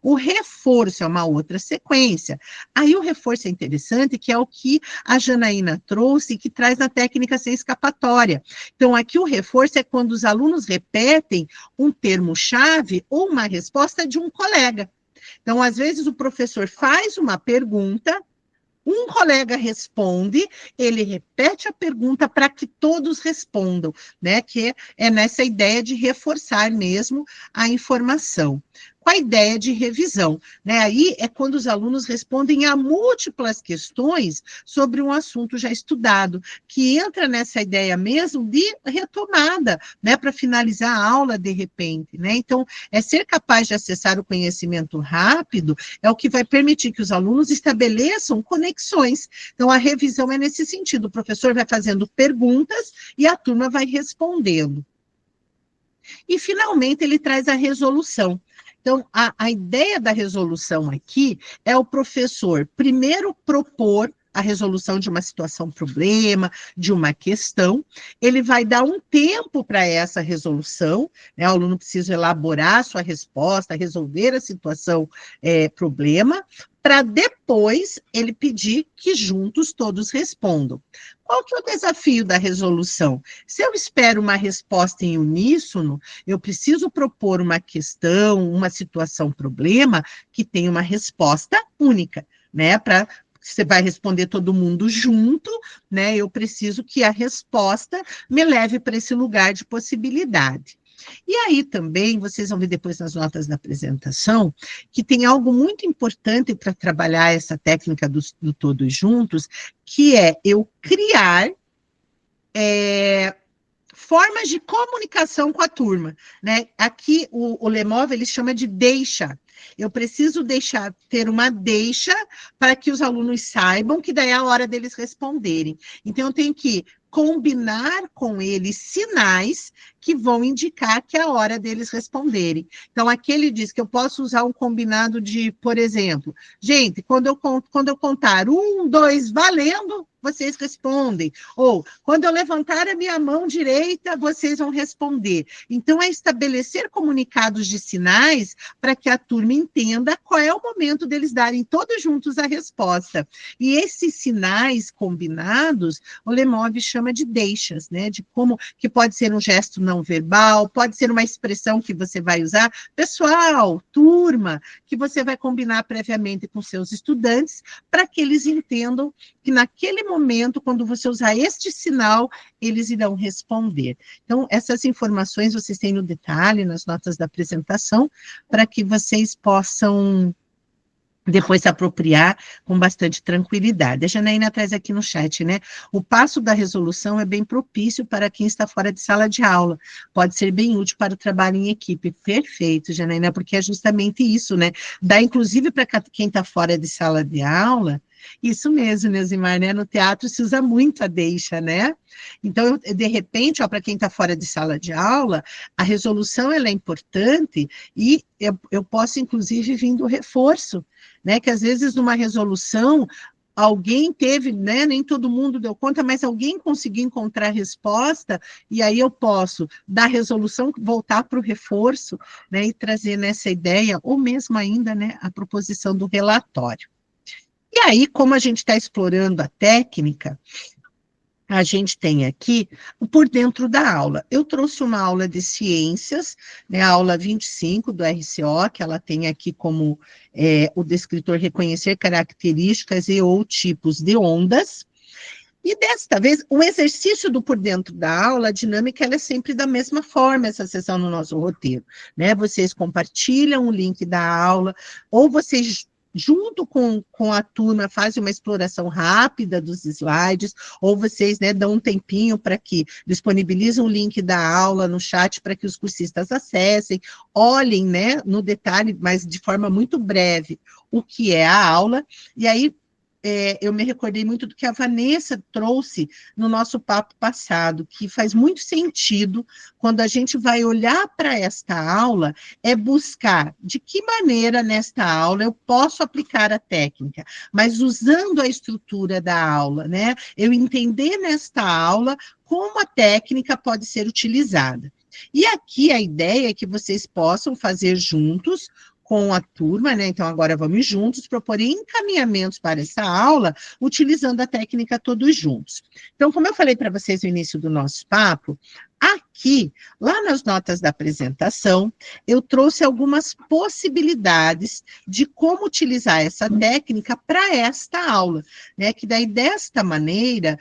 O reforço é uma outra sequência. Aí o reforço é interessante, que é o que a Janaína trouxe, que traz na técnica sem escapatória. Então, aqui o reforço é quando os alunos repetem um termo-chave ou uma resposta de um colega. Então, às vezes, o professor faz uma pergunta, um colega responde, ele repete a pergunta para que todos respondam, né? Que é nessa ideia de reforçar mesmo a informação. Com a ideia de revisão, né? Aí é quando os alunos respondem a múltiplas questões sobre um assunto já estudado, que entra nessa ideia mesmo de retomada, né? Para finalizar a aula de repente, né? Então, ser capaz de acessar o conhecimento rápido é o que vai permitir que os alunos estabeleçam conexões. Então, a revisão é nesse sentido, o professor vai fazendo perguntas e a turma vai respondendo. E, finalmente, ele traz a resolução. Então, a ideia da resolução aqui é o professor primeiro propor a resolução de uma situação, problema, de uma questão, ele vai dar um tempo para essa resolução, né? O aluno precisa elaborar a sua resposta, resolver a situação, problema, para depois ele pedir que juntos todos respondam. Qual que é o desafio da resolução? Se eu espero uma resposta em uníssono, eu preciso propor uma questão, uma situação, problema, que tenha uma resposta única, né? Você vai responder todo mundo junto, né? Eu preciso que a resposta me leve para esse lugar de possibilidade. E aí também, vocês vão ver depois nas notas da apresentação, que tem algo muito importante para trabalhar essa técnica do todos juntos, que é eu criar formas de comunicação com a turma, né? Aqui o Lemov, ele chama de deixa. Eu preciso ter uma deixa para que os alunos saibam que daí é a hora deles responderem. Então, eu tenho que combinar com eles sinais que vão indicar que é a hora deles responderem. Então, aqui ele diz que eu posso usar um combinado de, por exemplo, gente, quando eu contar 1, 2, valendo, vocês respondem. Ou, quando eu levantar a minha mão direita, vocês vão responder. Então, é estabelecer comunicados de sinais para que a turma entenda qual é o momento deles darem todos juntos a resposta. E esses sinais combinados, o Lemov chama de deixas, né? De como que pode ser um gesto não verbal, pode ser uma expressão que você vai usar, pessoal, turma, que você vai combinar previamente com seus estudantes, para que eles entendam que naquele momento, quando você usar este sinal, eles irão responder. Então, essas informações vocês têm no detalhe, nas notas da apresentação, para que vocês possam depois se apropriar com bastante tranquilidade. A Janaína traz aqui no chat, né? O passo da resolução é bem propício para quem está fora de sala de aula. Pode ser bem útil para o trabalho em equipe. Perfeito, Janaína, porque é justamente isso, né? Dá, inclusive, para quem está fora de sala de aula. Isso mesmo, Neusimar, né? No teatro se usa muito a deixa, né? Então, de repente, para quem está fora de sala de aula, a resolução ela é importante e eu posso, inclusive, vir do reforço, né? Que às vezes numa resolução alguém teve, né? Nem todo mundo deu conta, mas alguém conseguiu encontrar a resposta, e aí eu posso, da resolução, voltar para o reforço, né? E trazer nessa ideia, ou mesmo ainda, né? A proposição do relatório. E aí, como a gente está explorando a técnica, a gente tem aqui o por dentro da aula. Eu trouxe uma aula de ciências, né, a aula 25 do RCO, que ela tem aqui como o descritor reconhecer características e ou tipos de ondas. E desta vez, o exercício do por dentro da aula, a dinâmica, ela é sempre da mesma forma, essa sessão no nosso roteiro, né? Vocês compartilham o link da aula, ou vocês junto com a turma, fazem uma exploração rápida dos slides, ou vocês, né, dão um tempinho para que disponibilizem o link da aula no chat para que os cursistas acessem, olhem, né, no detalhe, mas de forma muito breve, o que é a aula, e aí eu me recordei muito do que a Vanessa trouxe no nosso papo passado, que faz muito sentido quando a gente vai olhar para esta aula, é buscar de que maneira nesta aula eu posso aplicar a técnica, mas usando a estrutura da aula, né? Eu entender nesta aula como a técnica pode ser utilizada. E aqui a ideia é que vocês possam fazer juntos com a turma, né? Então, agora vamos juntos propor encaminhamentos para essa aula, utilizando a técnica todos juntos. Então, como eu falei para vocês no início do nosso papo, aqui, lá nas notas da apresentação, eu trouxe algumas possibilidades de como utilizar essa técnica para esta aula, né? Que daí, desta maneira,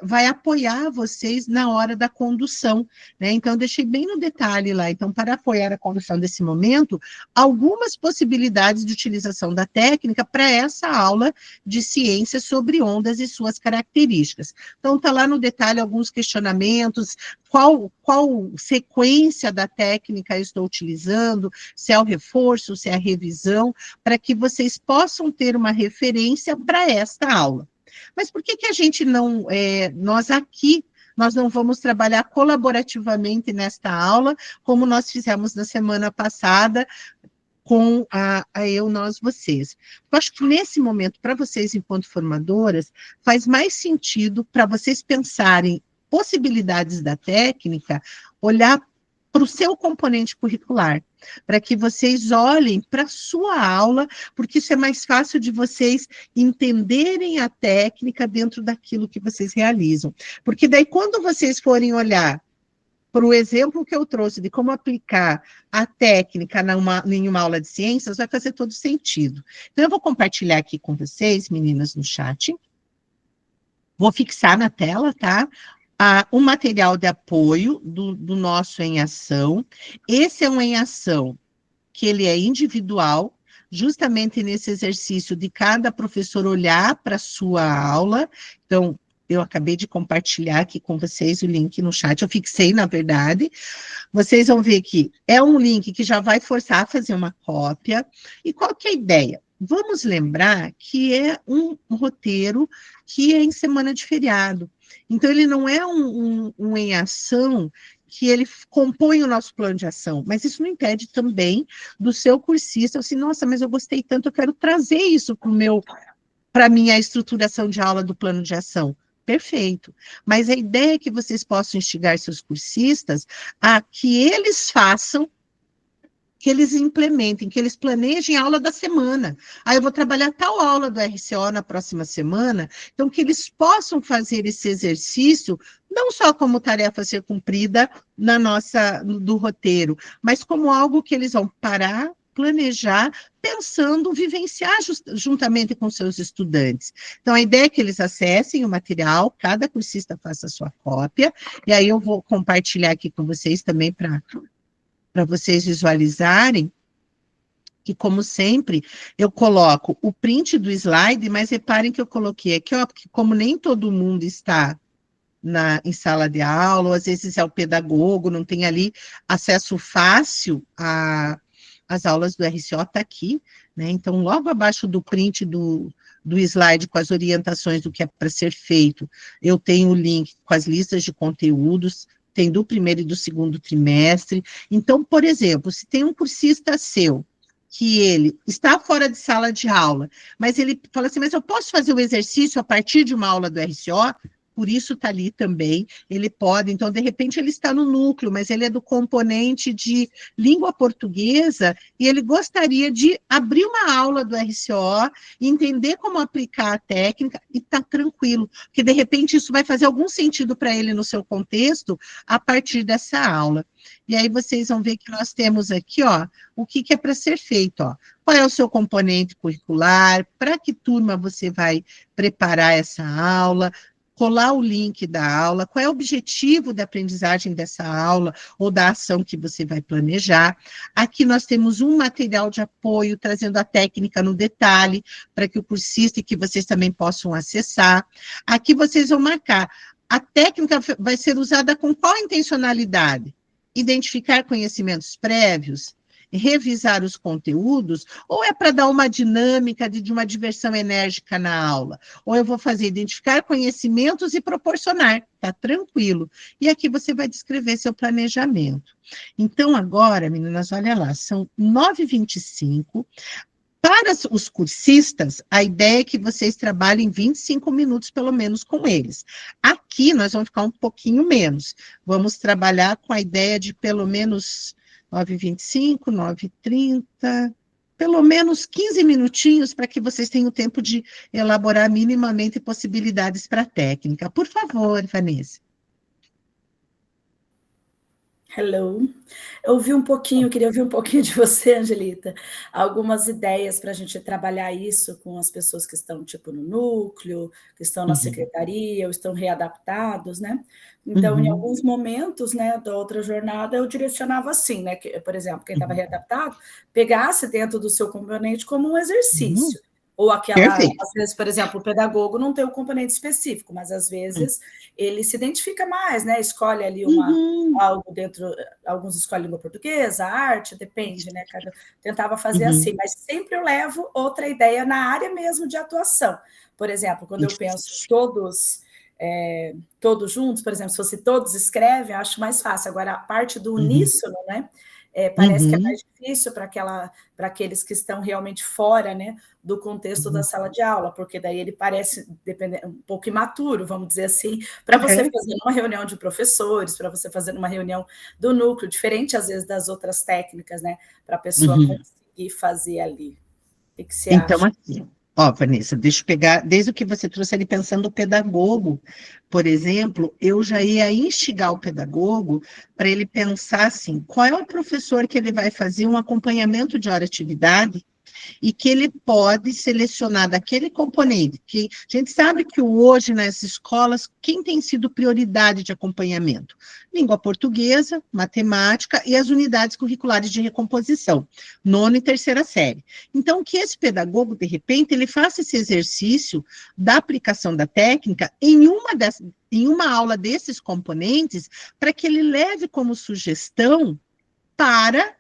vai apoiar vocês na hora da condução, né? Então, eu deixei bem no detalhe lá. Então, para apoiar a condução desse momento, algumas possibilidades de utilização da técnica para essa aula de ciências sobre ondas e suas características. Então, está lá no detalhe alguns questionamentos, qual sequência da técnica eu estou utilizando, se é o reforço, se é a revisão, para que vocês possam ter uma referência para esta aula. Mas por que a gente não, nós não vamos trabalhar colaborativamente nesta aula, como nós fizemos na semana passada, com a eu, nós, vocês. Eu acho que nesse momento, para vocês, enquanto formadoras, faz mais sentido para vocês pensarem possibilidades da técnica, olhar para o seu componente curricular, para que vocês olhem para a sua aula, porque isso é mais fácil de vocês entenderem a técnica dentro daquilo que vocês realizam. Porque daí, quando vocês forem olhar para o exemplo que eu trouxe de como aplicar a técnica em uma aula de ciências, vai fazer todo sentido. Então, eu vou compartilhar aqui com vocês, meninas, no chat. Vou fixar na tela, tá? Um material de apoio do nosso Em Ação. Esse é um Em Ação que ele é individual, justamente nesse exercício de cada professor olhar para a sua aula. Então, eu acabei de compartilhar aqui com vocês o link no chat, eu fixei, na verdade. Vocês vão ver que é um link que já vai forçar a fazer uma cópia. E qual que é a ideia? Vamos lembrar que é um roteiro que é em semana de feriado. Então, ele não é um Em Ação que ele compõe o nosso plano de ação, mas isso não impede também do seu cursista, assim, nossa, mas eu gostei tanto, eu quero trazer isso para a minha estruturação de aula do plano de ação. Perfeito. Mas a ideia é que vocês possam instigar seus cursistas a que eles façam, que eles implementem, que eles planejem a aula da semana. Eu vou trabalhar tal aula do RCO na próxima semana, então que eles possam fazer esse exercício, não só como tarefa a ser cumprida do roteiro, mas como algo que eles vão parar, planejar, pensando, vivenciar juntamente com seus estudantes. Então, a ideia é que eles acessem o material, cada cursista faça a sua cópia, e aí eu vou compartilhar aqui com vocês também para vocês visualizarem, que, como sempre, eu coloco o print do slide, mas reparem que eu coloquei aqui, ó, porque como nem todo mundo está em sala de aula, ou às vezes é o pedagogo, não tem ali acesso fácil às aulas do RCO, está aqui, né? Então, logo abaixo do print do slide com as orientações do que é para ser feito, eu tenho o link com as listas de conteúdos, tem do primeiro e do segundo trimestre. Então, por exemplo, se tem um cursista seu, que ele está fora de sala de aula, mas ele fala assim, mas eu posso fazer o exercício a partir de uma aula do RCO? Por isso está ali também, ele pode, então, de repente, ele está no núcleo, mas ele é do componente de língua portuguesa, e ele gostaria de abrir uma aula do RCO, entender como aplicar a técnica, e está tranquilo, porque, de repente, isso vai fazer algum sentido para ele no seu contexto, a partir dessa aula. E aí vocês vão ver que nós temos aqui, ó, o que é para ser feito, ó. Qual é o seu componente curricular, para que turma você vai preparar essa aula, colar o link da aula, qual é o objetivo da aprendizagem dessa aula ou da ação que você vai planejar. Aqui nós temos um material de apoio, trazendo a técnica no detalhe, para que o cursista e que vocês também possam acessar. Aqui vocês vão marcar, a técnica vai ser usada com qual intencionalidade? Identificar conhecimentos prévios, revisar os conteúdos, ou é para dar uma dinâmica de uma diversão enérgica na aula, ou eu vou fazer identificar conhecimentos e proporcionar, tá tranquilo. E aqui você vai descrever seu planejamento. Então, agora, meninas, olha lá, são 9h25. Para os cursistas, a ideia é que vocês trabalhem 25 minutos, pelo menos, com eles. Aqui, nós vamos ficar um pouquinho menos. Vamos trabalhar com a ideia de pelo menos 9h25, 9h30, pelo menos 15 minutinhos, para que vocês tenham tempo de elaborar minimamente possibilidades para a técnica. Por favor, Vanessa.
Hello. Queria ouvir um pouquinho de você, Angelita. Algumas ideias para a gente trabalhar isso com as pessoas que estão, tipo, no núcleo, que estão na secretaria, ou estão readaptados, né? Então, em alguns momentos, né, da outra jornada, eu direcionava assim, né? Que, por exemplo, quem estava readaptado, pegasse dentro do seu componente como um exercício. Ou aquela, às vezes, por exemplo, o pedagogo não tem um componente específico, mas às vezes ele se identifica mais, né? Escolhe ali algo dentro, alguns escolhem língua portuguesa, arte, depende, né? Tentava fazer assim, mas sempre eu levo outra ideia na área mesmo de atuação. Por exemplo, quando eu penso todos juntos, por exemplo, se fosse todos escrevem, eu acho mais fácil. Agora, a parte do uníssono, né? Parece que é mais difícil para aqueles que estão realmente fora, né, do contexto da sala de aula, porque daí ele parece um pouco imaturo, vamos dizer assim, para você fazer uma reunião de professores, para você fazer uma reunião do núcleo, diferente às vezes das outras técnicas, né, para a pessoa conseguir fazer ali. O que você acha?
Assim, ó, Vanessa, deixa eu pegar, desde o que você trouxe ali, pensando o pedagogo, por exemplo, eu já ia instigar o pedagogo para ele pensar assim, qual é o professor que ele vai fazer um acompanhamento de hora-atividade e que ele pode selecionar daquele componente, que a gente sabe que hoje nas escolas, quem tem sido prioridade de acompanhamento? Língua portuguesa, matemática e as unidades curriculares de recomposição, 9ª e 3ª série. Então, que esse pedagogo, de repente, ele faça esse exercício da aplicação da técnica em uma aula desses componentes, para que ele leve como sugestão para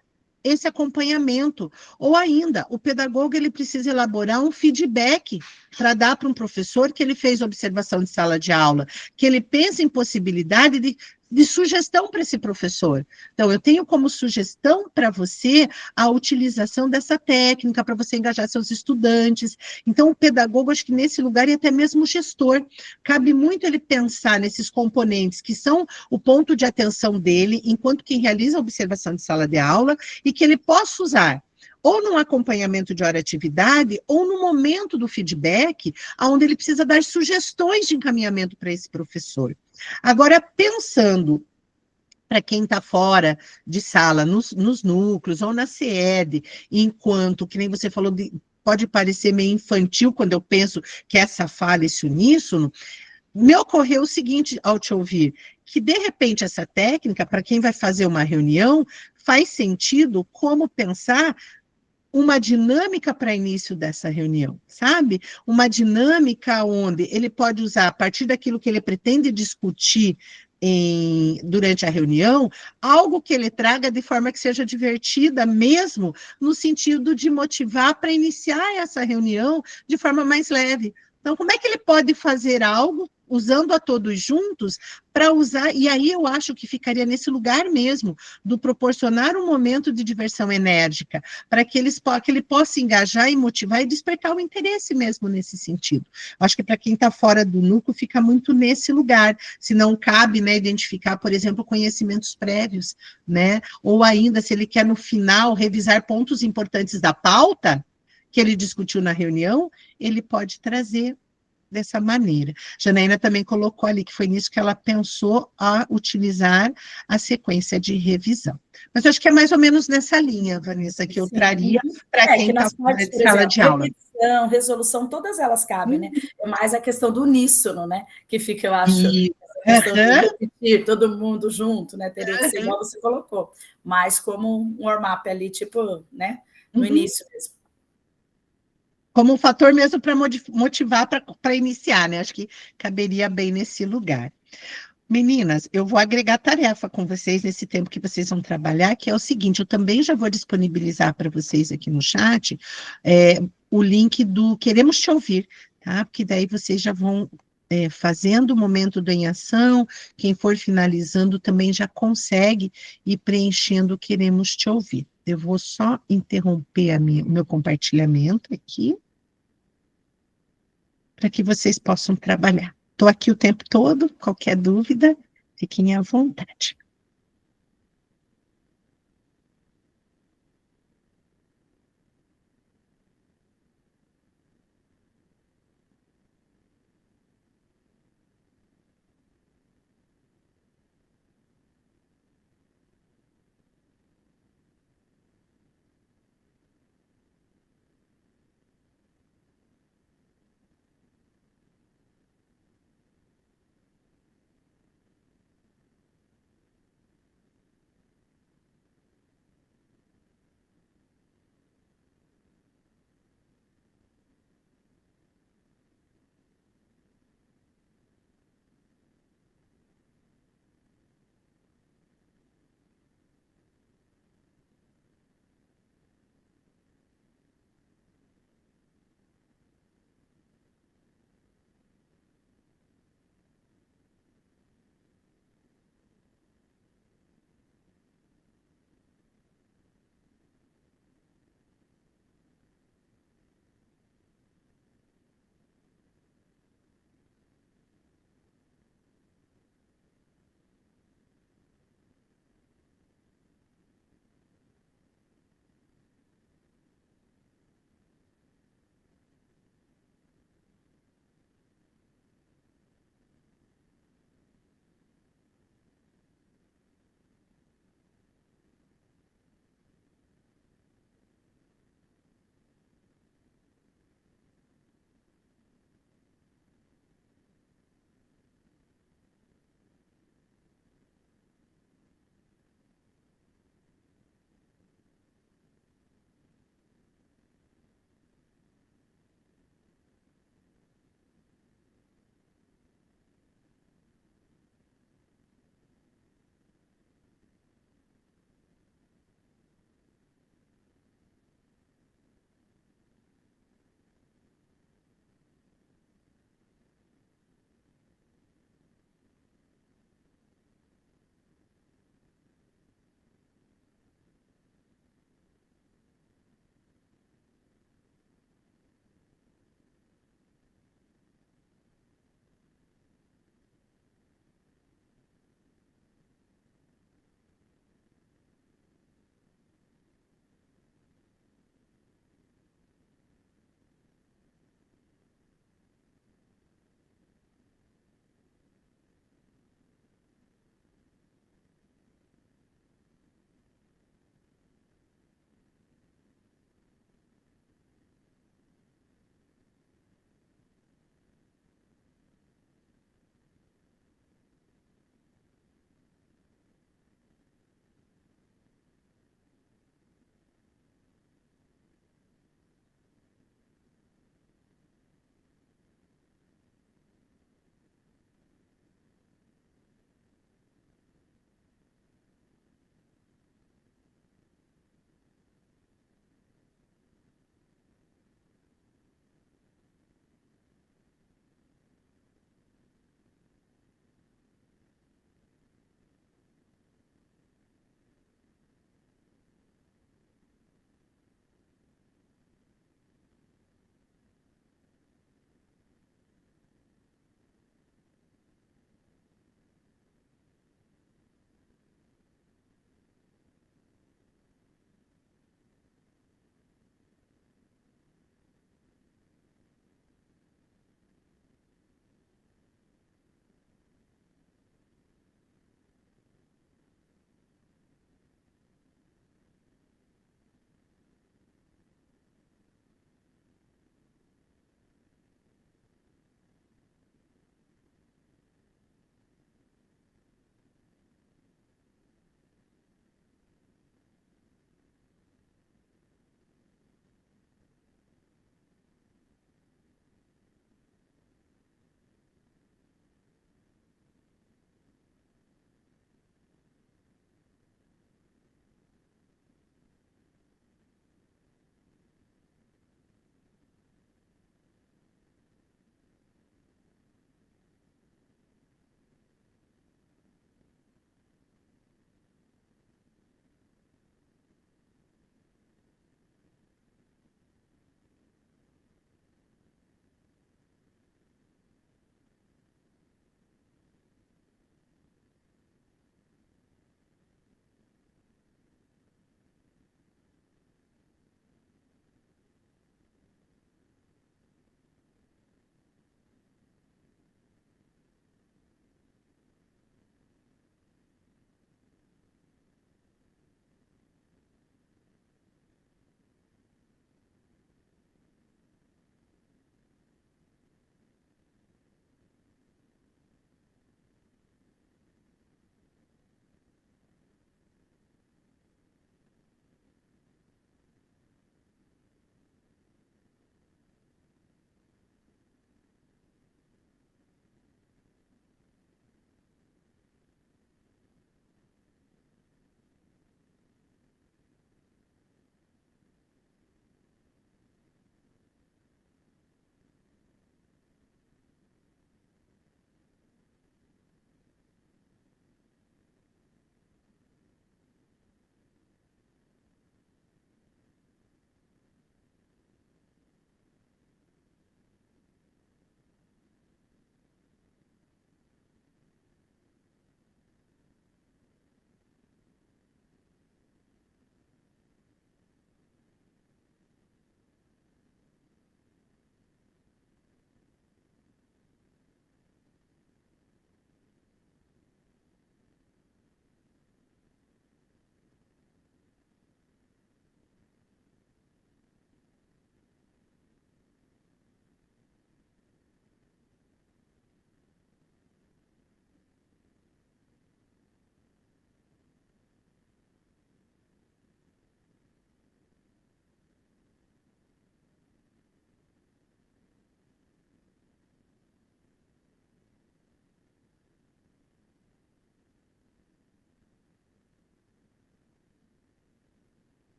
esse acompanhamento. Ou ainda, o pedagogo ele precisa elaborar um feedback para dar para um professor que ele fez observação de sala de aula, que ele pensa em possibilidade de sugestão para esse professor. Então, eu tenho como sugestão para você a utilização dessa técnica, para você engajar seus estudantes. Então, o pedagogo, acho que nesse lugar, e até mesmo o gestor, cabe muito ele pensar nesses componentes que são o ponto de atenção dele, enquanto quem realiza a observação de sala de aula, e que ele possa usar ou num acompanhamento de hora-atividade, ou no momento do feedback, onde ele precisa dar sugestões de encaminhamento para esse professor. Agora, pensando para quem está fora de sala, nos núcleos ou na SED, enquanto, que nem você falou, pode parecer meio infantil quando eu penso que essa fala, esse uníssono, me ocorreu o seguinte ao te ouvir, que de repente essa técnica, para quem vai fazer uma reunião, faz sentido como pensar uma dinâmica para início dessa reunião, sabe? Uma dinâmica onde ele pode usar, a partir daquilo que ele pretende discutir durante a reunião, algo que ele traga de forma que seja divertida mesmo, no sentido de motivar para iniciar essa reunião de forma mais leve. Então, como é que ele pode fazer algo, usando a todos juntos, para usar, e aí eu acho que ficaria nesse lugar mesmo, do proporcionar um momento de diversão enérgica, para que ele possa engajar e motivar e despertar o interesse mesmo nesse sentido. Acho que para quem está fora do núcleo, fica muito nesse lugar, se não cabe, né, identificar, por exemplo, conhecimentos prévios, né, ou ainda, se ele quer no final revisar pontos importantes da pauta, que ele discutiu na reunião, ele pode trazer dessa maneira. Janaína também colocou ali que foi nisso que ela pensou a utilizar a sequência de revisão. Mas eu acho que é mais ou menos nessa linha, Vanessa, que eu traria para quem está fora de sala de aula.
Revisão, resolução, todas elas cabem, né? É mais a questão do uníssono, né? Que fica, eu acho, essa questão de repetir todo mundo junto, né? Teria que ser igual você colocou, mas como um warm-up ali, tipo, né? No início mesmo.
Como um fator mesmo para motivar para iniciar, né? Acho que caberia bem nesse lugar. Meninas, eu vou agregar tarefa com vocês nesse tempo que vocês vão trabalhar, que é o seguinte, eu também já vou disponibilizar para vocês aqui no chat o link do Queremos Te Ouvir, tá? Porque daí vocês já vão fazendo o momento do em ação, quem for finalizando também já consegue ir preenchendo o Queremos Te Ouvir. Eu vou só interromper o meu compartilhamento aqui, para que vocês possam trabalhar. Estou aqui o tempo todo, qualquer dúvida, fiquem à vontade.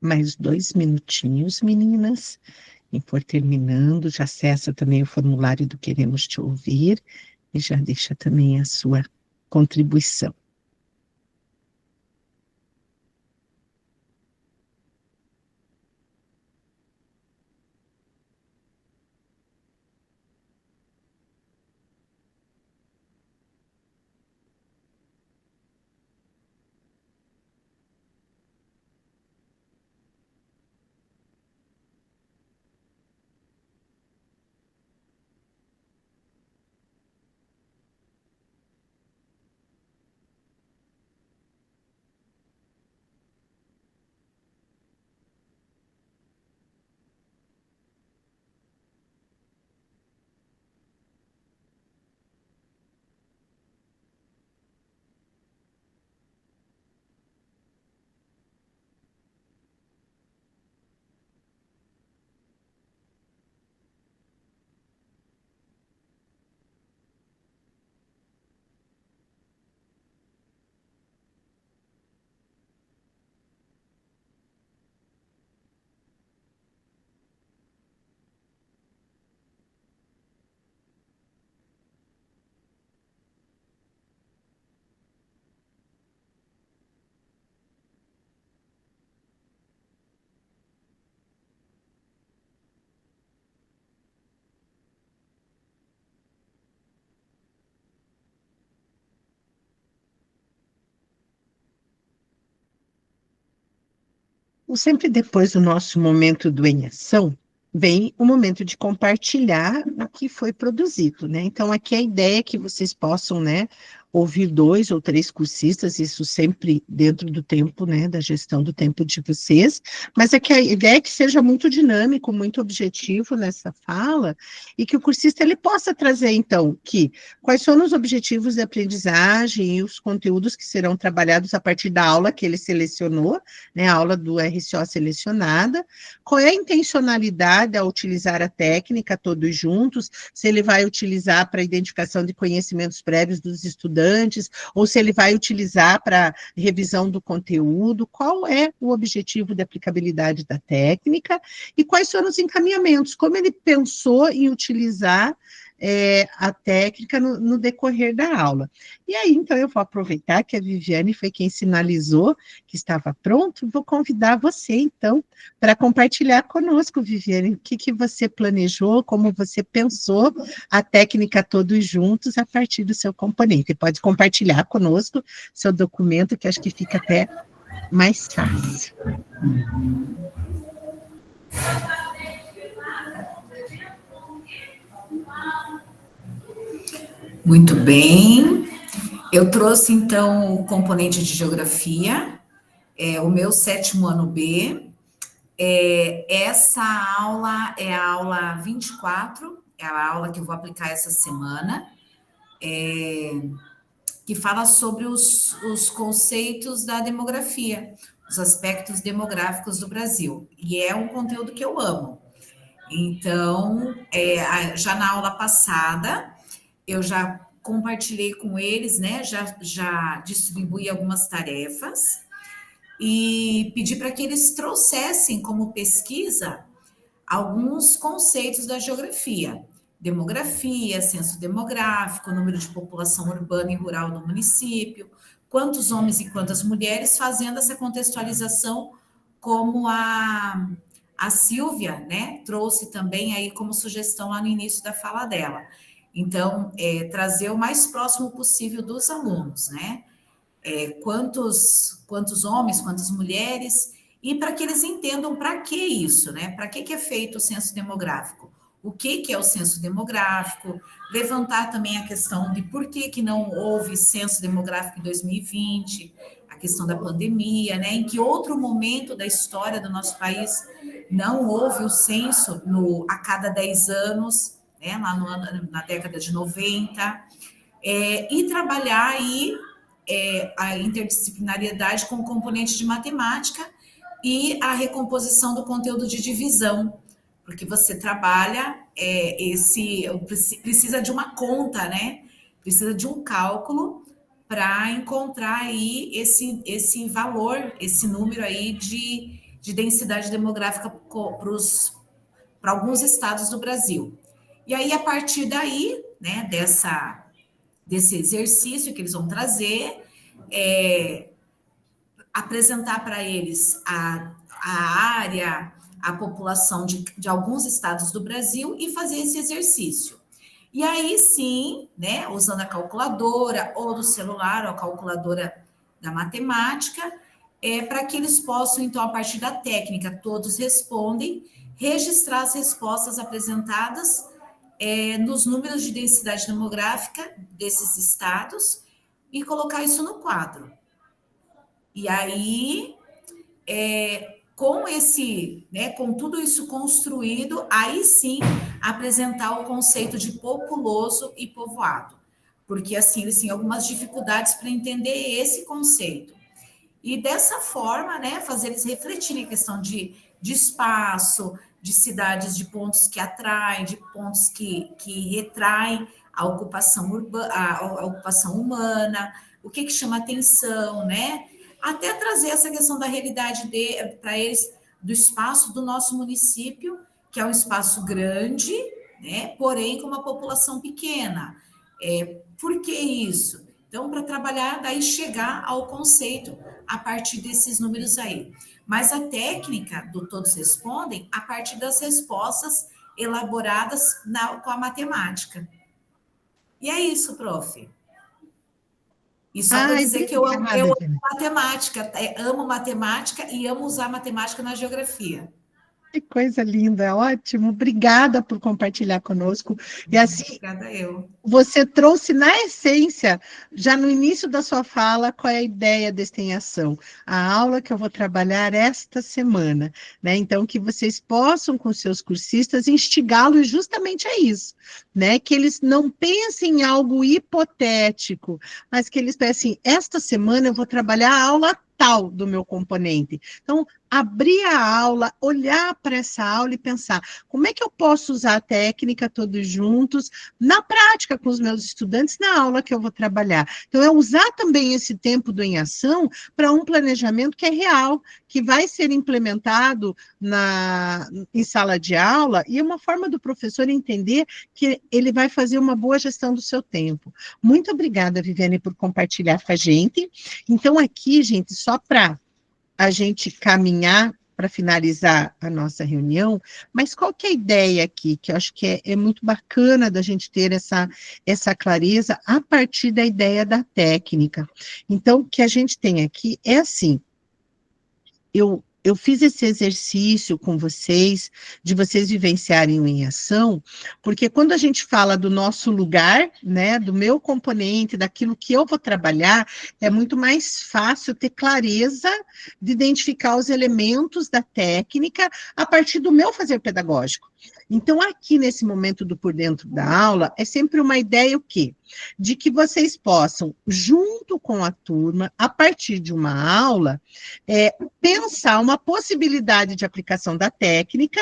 mais 2 minutinhos, meninas. E for terminando, já acessa também o formulário do Queremos Te Ouvir e já deixa também a sua contribuição. Sempre depois do nosso momento do Em Ação, vem o momento de compartilhar o que foi produzido, né? Então, aqui a ideia é que vocês possam, né, ouvir 2 ou 3 cursistas, isso sempre dentro do tempo, né, da gestão do tempo de vocês, mas é que a ideia é que seja muito dinâmico, muito objetivo nessa fala, e que o cursista ele possa trazer, então, quais são os objetivos de aprendizagem e os conteúdos que serão trabalhados a partir da aula que ele selecionou, né, a aula do RCO selecionada, qual é a intencionalidade ao utilizar a técnica todos juntos, se ele vai utilizar para identificação de conhecimentos prévios dos estudantes, ou se ele vai utilizar para revisão do conteúdo, qual é o objetivo de aplicabilidade da técnica e quais foram os encaminhamentos, como ele pensou em utilizar a técnica no decorrer da aula. E aí, então, eu vou aproveitar que a Viviane foi quem sinalizou que estava pronto, vou convidar você, então, para compartilhar conosco, Viviane, o que você planejou, como você pensou a técnica todos juntos a partir do seu componente. Pode compartilhar conosco seu documento, que acho que fica até mais fácil.
Muito bem. Eu trouxe, então, o componente de geografia, o meu 7º ano B. Essa aula é a aula 24, é a aula que eu vou aplicar essa semana, que fala sobre os conceitos da demografia, os aspectos demográficos do Brasil. E é um conteúdo que eu amo. Então, já na aula passada, eu já compartilhei com eles, né? Já distribuí algumas tarefas e pedi para que eles trouxessem como pesquisa alguns conceitos da geografia. Demografia, censo demográfico, número de população urbana e rural do município, quantos homens e quantas mulheres, fazendo essa contextualização como a Silvia, né, trouxe também aí como sugestão lá no início da fala dela. Então, trazer o mais próximo possível dos alunos, né? Quantos homens, quantas mulheres, e para que eles entendam para que isso, né? Para que é feito o censo demográfico? O que é o censo demográfico? Levantar também a questão de por que não houve censo demográfico em 2020, a questão da pandemia, né? Em que outro momento da história do nosso país não houve o censo a cada 10 anos, né? Lá na década de 90, e trabalhar aí a interdisciplinariedade com o componente de matemática e a recomposição do conteúdo de divisão, porque você trabalha precisa de uma conta, né? Precisa de um cálculo para encontrar aí esse valor, esse número aí de de densidade demográfica para alguns estados do Brasil. E aí, a partir daí, né, desse exercício que eles vão trazer, apresentar para eles a área, a população de alguns estados do Brasil e fazer esse exercício. E aí sim, né, usando a calculadora ou do celular, ou a calculadora da matemática, para que eles possam, então, a partir da técnica, todos respondem, registrar as respostas apresentadas nos números de densidade demográfica desses estados e colocar isso no quadro. E aí, com tudo isso construído, aí sim apresentar o conceito de populoso e povoado, porque assim eles têm algumas dificuldades para entender esse conceito. E dessa forma, né, fazer eles refletirem a questão de espaço, de cidades, de pontos que atraem, de pontos que retraem a ocupação humana, o que chama atenção, né? Até trazer essa questão da realidade para eles, do espaço do nosso município, que é um espaço grande, né, porém com uma população pequena. Por que isso? Então, para trabalhar, daí chegar ao conceito a partir desses números aí. Mas a técnica do Todos Respondem a partir das respostas elaboradas com a matemática. E é isso, prof. E só para dizer que eu amo matemática, amo matemática e amo usar matemática na geografia.
Que coisa linda, ótimo. Obrigada por compartilhar conosco. E assim,
obrigada eu.
Você trouxe na essência, já no início da sua fala, qual é a ideia desta em ação. A aula que eu vou trabalhar esta semana, né? Então, que vocês possam, com seus cursistas, instigá-los justamente a isso, né? Que eles não pensem em algo hipotético, mas que eles pensem, esta semana eu vou trabalhar a aula tal do meu componente. Então, abrir a aula, olhar para essa aula e pensar, como é que eu posso usar a técnica todos juntos, na prática com os meus estudantes, na aula que eu vou trabalhar. Então, é usar também esse tempo do em ação para um planejamento que é real, que vai ser implementado em sala de aula, e é uma forma do professor entender que ele vai fazer uma boa gestão do seu tempo. Muito obrigada, Viviane, por compartilhar com a gente. Então, aqui, gente, só para a gente caminhar para finalizar a nossa reunião, mas qual que é a ideia aqui, que eu acho que é muito bacana da gente ter essa clareza a partir da ideia da técnica. Então, o que a gente tem aqui é assim, eu fiz esse exercício com vocês, de vocês vivenciarem o em ação, porque quando a gente fala do nosso lugar, né, do meu componente, daquilo que eu vou trabalhar, é muito mais fácil ter clareza de identificar os elementos da técnica a partir do meu fazer pedagógico. Então, aqui nesse momento do Por Dentro da Aula, é sempre uma ideia o quê? De que vocês possam, junto com a turma, a partir de uma aula, pensar uma possibilidade de aplicação da técnica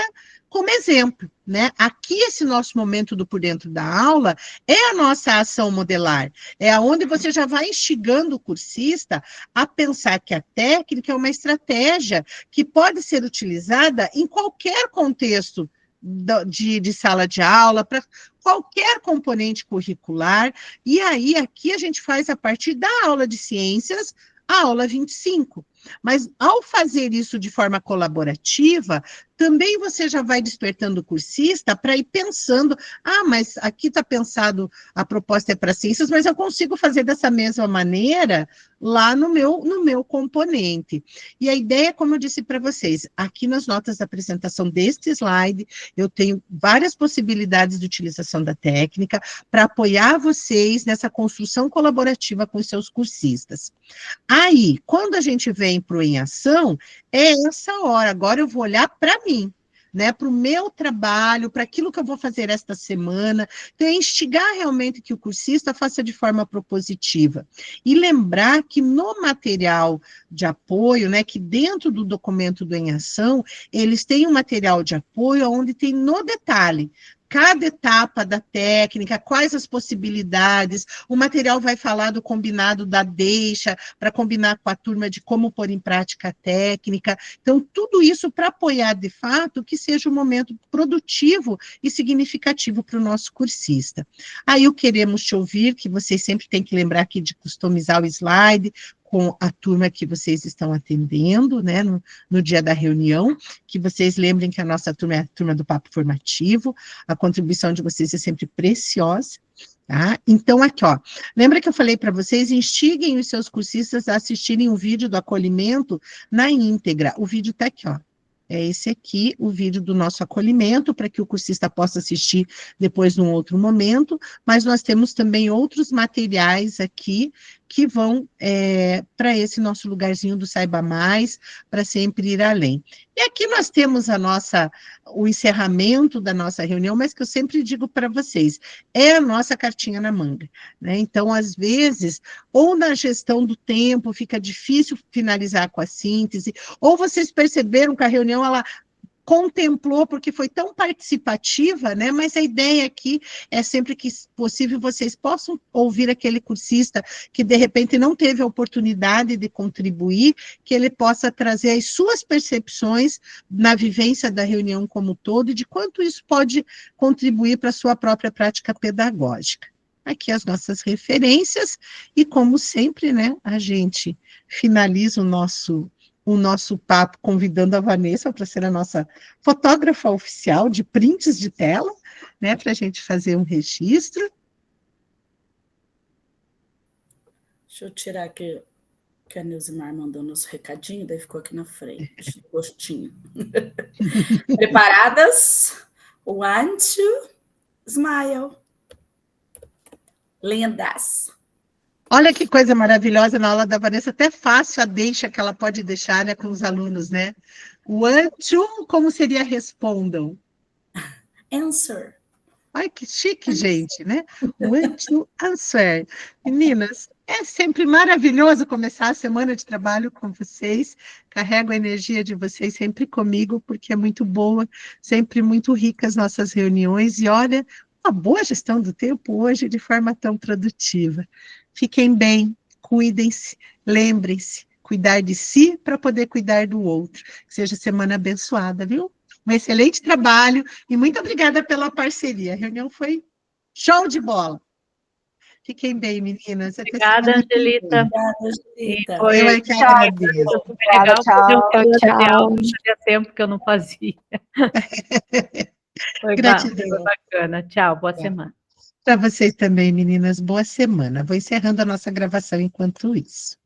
como exemplo, né? Aqui, esse nosso momento do Por Dentro da Aula é a nossa ação modelar, é onde você já vai instigando o cursista a pensar que a técnica é uma estratégia que pode ser utilizada em qualquer contexto de sala de aula, para qualquer componente curricular, e aí aqui a gente faz a partir da aula de ciências, a aula 25. Mas ao fazer isso de forma colaborativa, também você já vai despertando o cursista para ir pensando, mas aqui está pensado, a proposta é para ciências, mas eu consigo fazer dessa mesma maneira lá no meu componente. E a ideia, como eu disse para vocês, aqui nas notas da apresentação deste slide, eu tenho várias possibilidades de utilização da técnica para apoiar vocês nessa construção colaborativa com os seus cursistas. Aí, quando a gente vem para o em ação, é essa hora, agora eu vou olhar para mim, né, para o meu trabalho, para aquilo que eu vou fazer esta semana, então, instigar realmente que o cursista faça de forma propositiva. E lembrar que no material de apoio, né, que dentro do documento do em ação, eles têm um material de apoio onde tem no detalhe cada etapa da técnica, quais as possibilidades, o material vai falar do combinado da deixa, para combinar com a turma de como pôr em prática a técnica. Então, tudo isso para apoiar, de fato, que seja um momento produtivo e significativo para o nosso cursista. Aí, queremos te ouvir, que vocês sempre têm que lembrar aqui de customizar o slide, com a turma que vocês estão atendendo, né, no dia da reunião, que vocês lembrem que a nossa turma é a turma do Papo Formativo, a contribuição de vocês é sempre preciosa, tá? Então, aqui, ó, lembra que eu falei para vocês, instiguem os seus cursistas a assistirem o vídeo do acolhimento na íntegra, o vídeo está aqui, ó. É esse aqui, o vídeo do nosso acolhimento, para que o cursista possa assistir depois num outro momento, mas nós temos também outros materiais aqui que vão para esse nosso lugarzinho do Saiba Mais, para sempre ir além. E aqui nós temos o encerramento da nossa reunião, mas que eu sempre digo para vocês, é a nossa cartinha na manga, né? Então, às vezes, ou na gestão do tempo fica difícil finalizar com a síntese, ou vocês perceberam que a reunião, ela contemplou, porque foi tão participativa, né? Mas a ideia aqui é sempre que possível vocês possam ouvir aquele cursista que de repente não teve a oportunidade de contribuir, que ele possa trazer as suas percepções na vivência da reunião como um todo e de quanto isso pode contribuir para a sua própria prática pedagógica. Aqui as nossas referências e, como sempre, né, a gente finaliza o nosso papo convidando a Vanessa para ser a nossa fotógrafa oficial de prints de tela, né, para a gente fazer um registro.
Deixa eu tirar aqui que a Nilzimar mandou nos recadinhos, daí ficou aqui na frente, gostinho. Preparadas? 1, 2, smile. Lindas.
Olha que coisa maravilhosa na aula da Vanessa, até fácil a deixa que ela pode deixar, né, com os alunos, né? 1, 2, como seria respondam?
Answer.
Ai, que chique, gente, né? 1, 2, answer. Meninas, é sempre maravilhoso começar a semana de trabalho com vocês. Carrego a energia de vocês sempre comigo, porque é muito boa, sempre muito rica as nossas reuniões. E olha, uma boa gestão do tempo hoje de forma tão produtiva. Fiquem bem, cuidem-se, lembrem-se, cuidar de si para poder cuidar do outro. Que seja semana abençoada, viu? Um excelente trabalho e muito obrigada pela parceria. A reunião foi show de bola. Fiquem bem, meninas.
Obrigada, Angelita.
Obrigada, Angelita.
Eu é que agradeço.
Super legal
Tchau.
fazer um material,
Tchau.
fazia tempo que eu não fazia. Foi
Gratidão.
bacana. Tchau, boa semana.
Para vocês também, meninas, boa semana. Vou encerrando a nossa gravação enquanto isso.